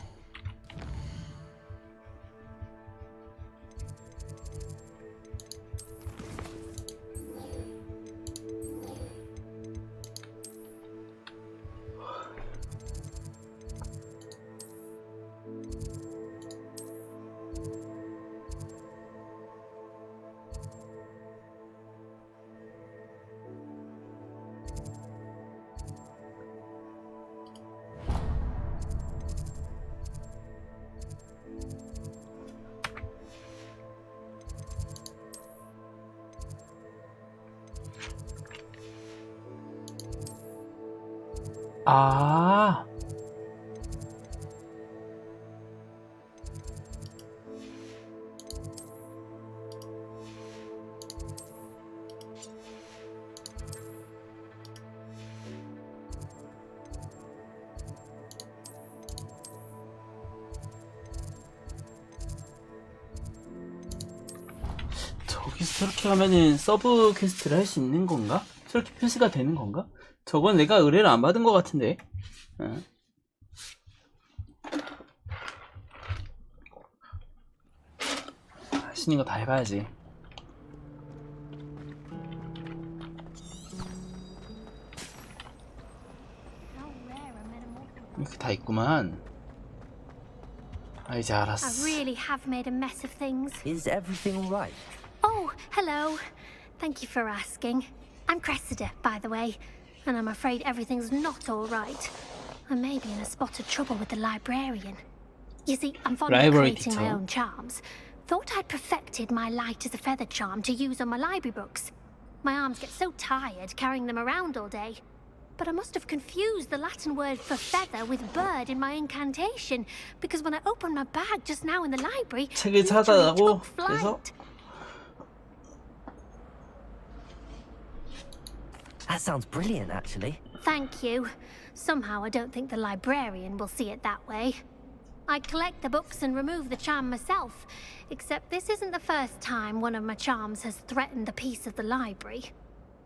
Speaker 1: 아. 저기서 저렇게 하면은 서브 퀘스트를 할 수 있는 건가? 저렇게 표시가 되는 건가? 저건 내가 의뢰를 안 받은 것 같은데. 할 수 있는 거 다 해봐야지. 이렇게 다 있구만. 아, 이제 알았어.
Speaker 4: I really have made a mess of things.
Speaker 2: Is everything all right?
Speaker 4: Oh, hello. Thank you for asking. I'm Cressida, by the way, and I'm afraid everything's not all right. I may be in a spot of trouble with the librarian. You see, I'm fond of creating my own charms. Thought I'd perfected my light as a feather charm to use on my library books. My arms get so tired carrying them around all day. But I must have confused the Latin word for feather with bird in my incantation, because when I opened my bag just now in the library,
Speaker 1: 책을 찾아라고 그래서
Speaker 2: That sounds brilliant, actually.
Speaker 4: Thank you. Somehow I don't think the librarian will see it that way. I collect the books and remove the charm myself, except this isn't the first time one of my charms has threatened the peace of the library.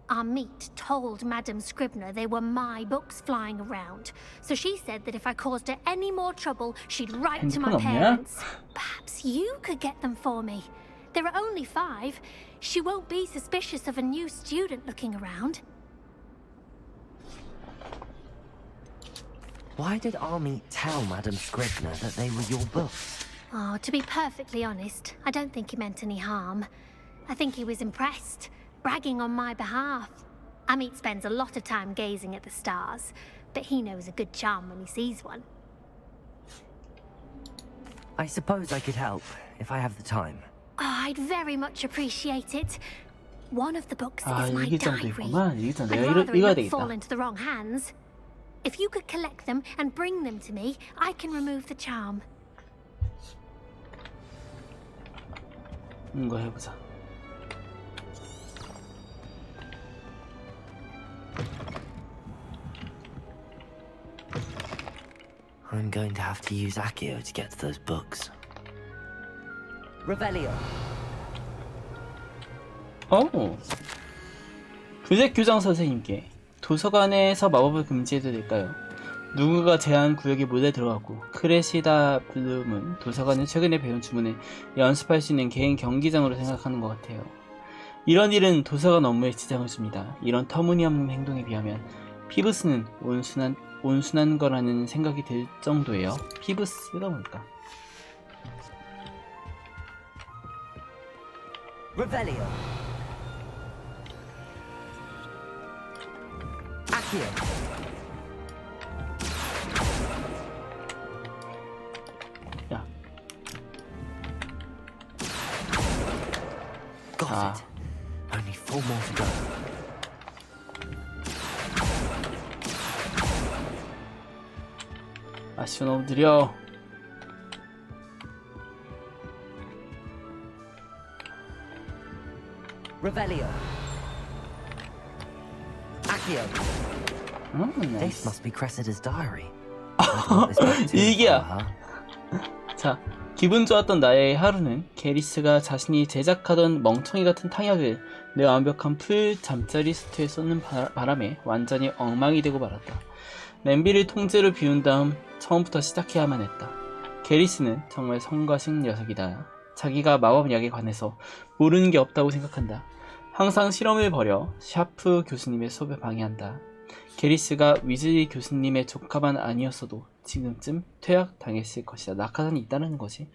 Speaker 4: Our meet told Madame Scribner they were my books flying around, so she said that if I caused her any more trouble, she'd write to my parents. Perhaps you could get them for me. There are only 5. She won't be suspicious of a new student looking around.
Speaker 2: Why did Army tell Madame Scribner that they were your books?
Speaker 4: Oh, to be perfectly honest, I don't think he meant any harm. I think he was impressed, bragging on my behalf. Amit spends a lot of time gazing at the stars, but he knows a good charm when he sees one.
Speaker 2: I suppose I could help, if I have the time.
Speaker 4: Oh, I'd very much appreciate it. One of the books is my
Speaker 1: 일기장도
Speaker 4: diary.
Speaker 1: 있구만. 일기장
Speaker 4: I'd
Speaker 1: 내가
Speaker 4: rather
Speaker 1: 읽어야
Speaker 4: it not fall
Speaker 1: 되겠다.
Speaker 4: into the wrong hands. If you could collect them and bring them to me, I can remove the charm.
Speaker 1: 이거 해보자.
Speaker 2: I'm going to have to use Accio to get to those books. Revelio.
Speaker 1: 부재 교장 선생님께 도서관에서 마법을 금지해도 될까요? 누군가 제한 구역에 몰래 들어갔고 크레시다 블룸은 도서관을 최근에 배운 주문을 연습할 수 있는 개인 경기장으로 생각하는 것 같아요. 이런 일은 도서관 업무에 지장을 줍니다. 이런 터무니없는 행동에 비하면 피브스는 온순한 거라는 생각이 들 정도예요. 피브스가 뭘까?
Speaker 2: Revelio. Accio.
Speaker 1: 야.
Speaker 2: Got it. Only 4 more to go.
Speaker 1: 아쉬워, 너무 느려.
Speaker 2: Revelio. Accio. This must be Cressida's diary.
Speaker 1: 일기야. 자, 기분 좋았던 나의 하루는 게리스가 자신이 제작하던 멍청이 같은 탕약을 내 완벽한 풀 잠자리 수트에 쏟는 바람에 완전히 엉망이 되고 말았다. 냄비를 통째로 비운 다음 처음부터 시작해야만 했다. 게리스는 정말 성가신 녀석이다. 자기가 마법약에 관해서 모르는 게 없다고 생각한다. 항상 실험을 벌여 샤프 교수님의 수업을 방해한다. 게리스가 위즐리 교수님의 조카만 아니었어도 지금쯤 퇴학당했을 것이다. 낙하산이 있다는 거지.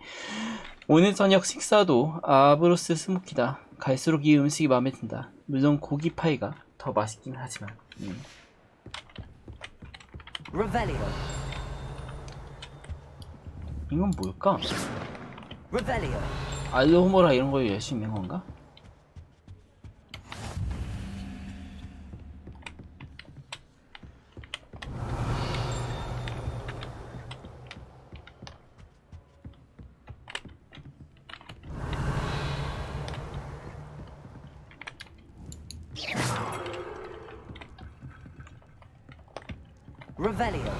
Speaker 1: 오늘 저녁 식사도 아브로스 스모키다. 갈수록 이 음식이 마음에 든다. 물론 고기 파이가 더 맛있긴 하지만.
Speaker 2: Revelio.
Speaker 1: 이건 뭘까?
Speaker 2: Revelio.
Speaker 1: 알로호모라 이런 걸 열 수 있는 건가?
Speaker 2: Revelio.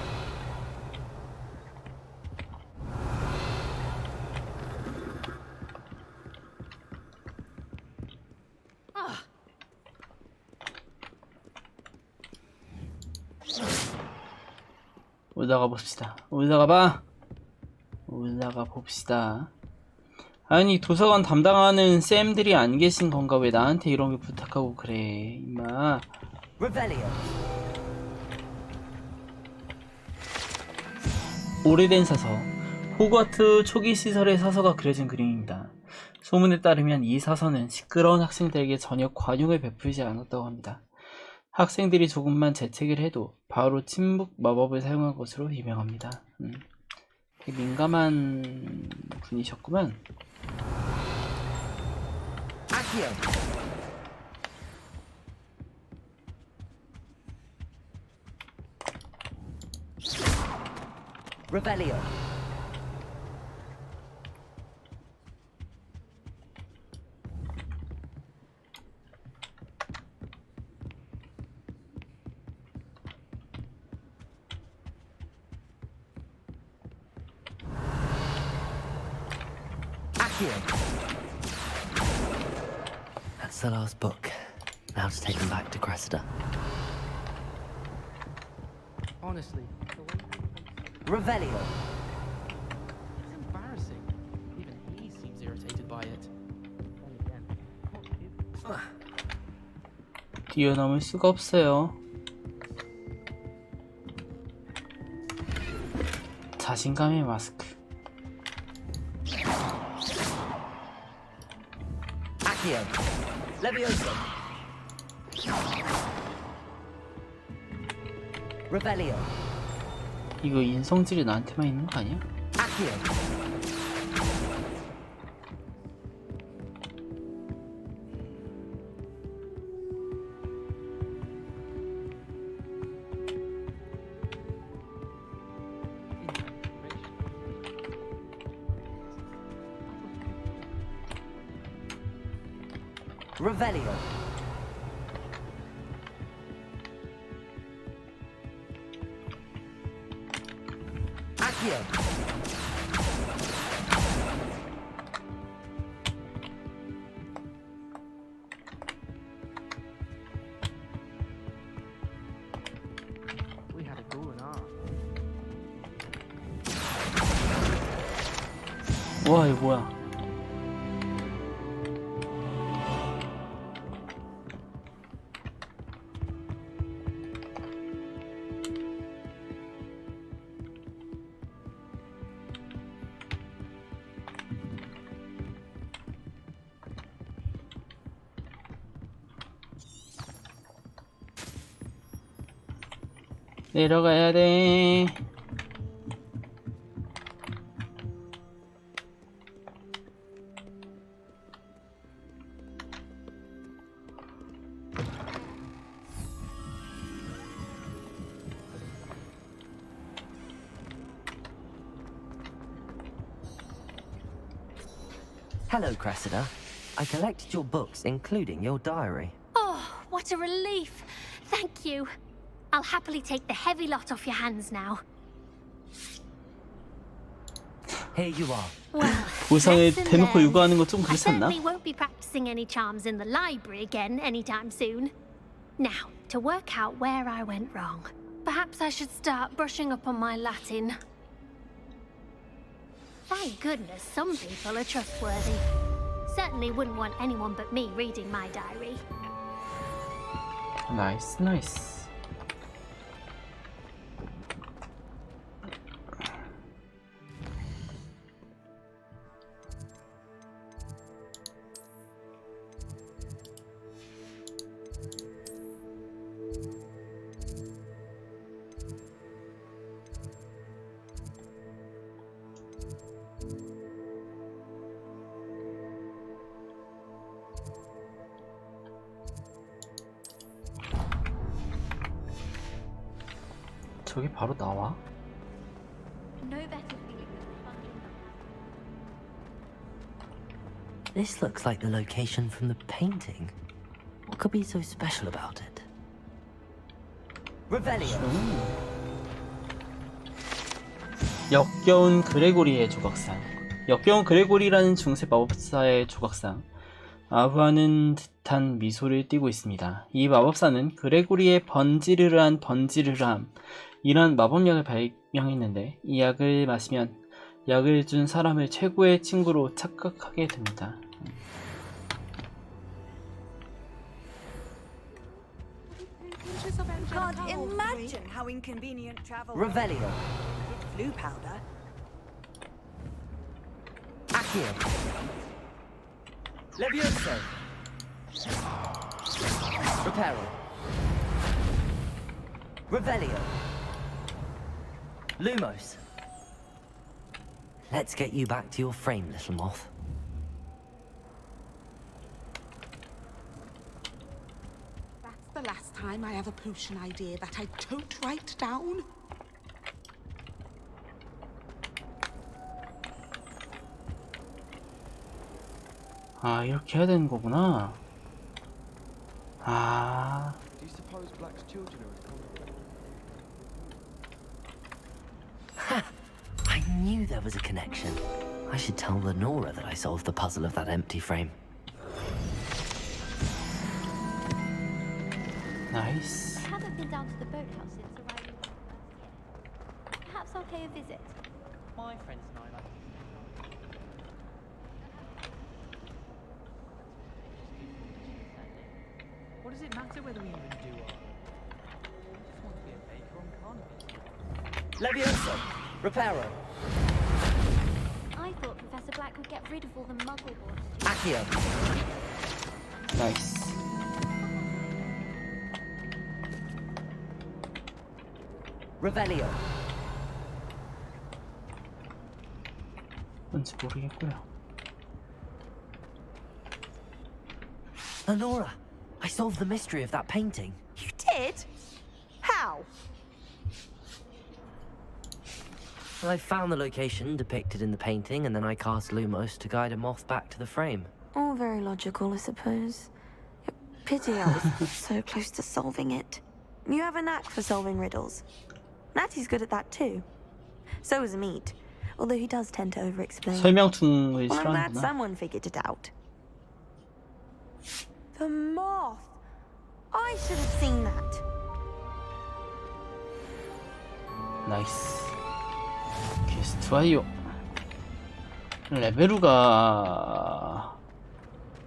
Speaker 1: 올라가 봅시다. 올라가 봐. 올라가 봅시다. 아니 도서관 담당하는 쌤들이 안 계신 건가? 왜 나한테 이런 게 부탁하고 그래 임마. 오래된 사서 호그와트 초기 시설의 사서가 그려진 그림입니다. 소문에 따르면 이 사서는 시끄러운 학생들에게 전혀 관용을 베풀지 않았다고 합니다. 학생들이 조금만 재채기를 해도 바로 침묵 마법을 사용한 것으로 유명합니다. 되게 민감한 분이셨구만.
Speaker 2: Revelio. That's the last book. Now to take them back to Cressida.
Speaker 12: Honestly,
Speaker 2: Revelio.
Speaker 12: It's embarrassing. Even he seems irritated by it.
Speaker 1: 뛰어넘을 수가 없어요. 자신감의 마스크.
Speaker 2: Accio. Levioso. Revelio.
Speaker 1: 이거 인성질이 나한테만 있는 거 아니야?
Speaker 2: Accio. Revelio. Accio.
Speaker 12: We had a goal in art.
Speaker 1: 와 이거 뭐야? 내려가야 돼.
Speaker 2: Hello, Cressida. I collected your books, including your diary.
Speaker 4: Oh, what a relief. Thank you. I'll happily take the heavy lot off your hands now.
Speaker 2: Here you are.
Speaker 4: Well,
Speaker 1: 보상을
Speaker 4: lesson
Speaker 1: 대놓고
Speaker 4: learned.
Speaker 1: 요구하는 거 좀
Speaker 4: I
Speaker 1: 그렇지 않나?
Speaker 4: certainly won't be practicing any charms in the library again anytime soon. Now, to work out where I went wrong. Perhaps I should start brushing up on my Latin. Thank goodness some people are trustworthy. Certainly wouldn't want anyone but me reading my diary.
Speaker 1: 나이스 나이스. 저게 바로 나와?
Speaker 4: No better feeling than finding
Speaker 2: This looks like the location from the painting. What could be so special about it? Revelio.
Speaker 1: 역겨운 그레고리의 조각상. 역겨운 그레고리라는 중세 마법사의 조각상. 아부하는 듯한 미소를 띠고 있습니다. 이 마법사는 그레고리의 번지르르한 번지르르함 이런 마법약을 발명했는데 이 약을 마시면 약을 준 사람을 최고의 친구로 착각하게 됩니다.
Speaker 15: God, imagine how inconvenient travel
Speaker 2: Revelio.
Speaker 15: Blue powder.
Speaker 2: Accio. Levioso. Reparo. Revelio. Lumos. Let's get you back to your frame, little moth.
Speaker 19: That's the last time I have a potion idea that I don't write down.
Speaker 1: 아, 이렇게 해야 되는 거구나. 아.
Speaker 8: Do you suppose Black's children are as common?
Speaker 2: Ha! I knew there was a connection. I should tell Lenora that I solved the puzzle of that empty frame.
Speaker 1: Nice.
Speaker 20: I haven't been down to the boathouse since arriving on the first year. Perhaps I'll pay a visit.
Speaker 14: My friends and I like What does it matter whether we even do our... I just want to be a baker on carnival.
Speaker 2: Levioso. Reparo.
Speaker 20: I thought Professor Black would get rid of all the muggle boys.
Speaker 2: Accio.
Speaker 1: 나이스.
Speaker 2: Revelio.
Speaker 1: 뭔지 모르겠고요.
Speaker 2: Lenora, I solved the mystery of that painting.
Speaker 9: You did? How?
Speaker 2: Well, I found the location depicted in the painting, and then I cast Lumos to guide a moth back to the frame.
Speaker 9: All very logical, I suppose. Pity I was so close to solving it. You have a knack for solving riddles. Natty's good at that too. So is Meat, although he does tend to over-explain.
Speaker 1: 설명충을
Speaker 9: Well, I'm glad
Speaker 1: 싫어하는구나.
Speaker 9: someone figured it out. The moth! I should have seen that.
Speaker 1: 나이스. 퀘스트 완료. 레벨루가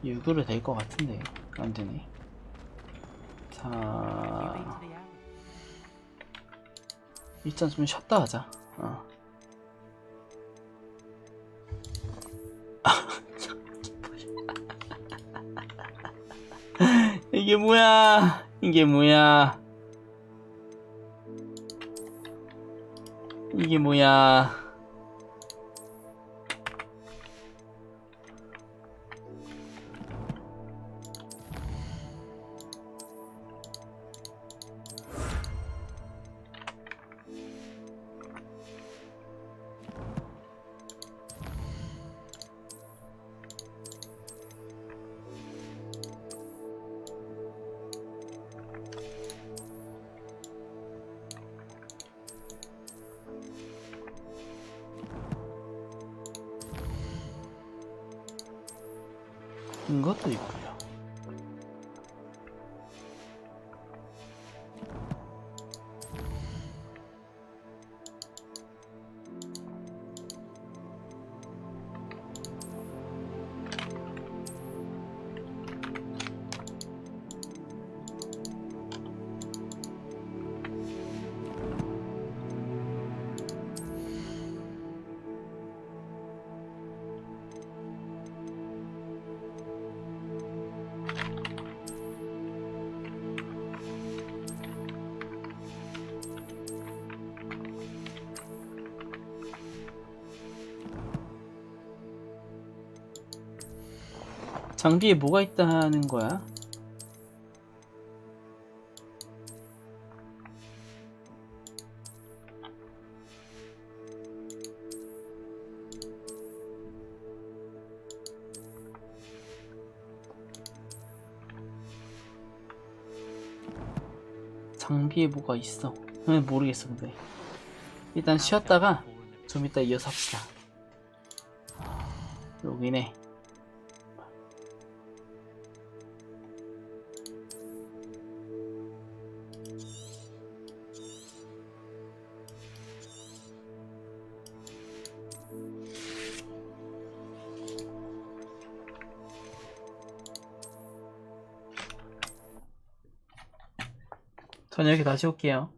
Speaker 1: 6으로 될 것 같은데 안 되네. 자, 일단 좀 쉬었다 하자. 이게 뭐야? 이게 뭐야? 이게 뭐야? 이것도 있고요. 장비에 뭐가 있다는 거야? 장비에 뭐가 있어? 모르겠어 근데 일단 쉬었다가 좀 이따 이어서 합시다. 로그인해. 저녁에 다시 올게요.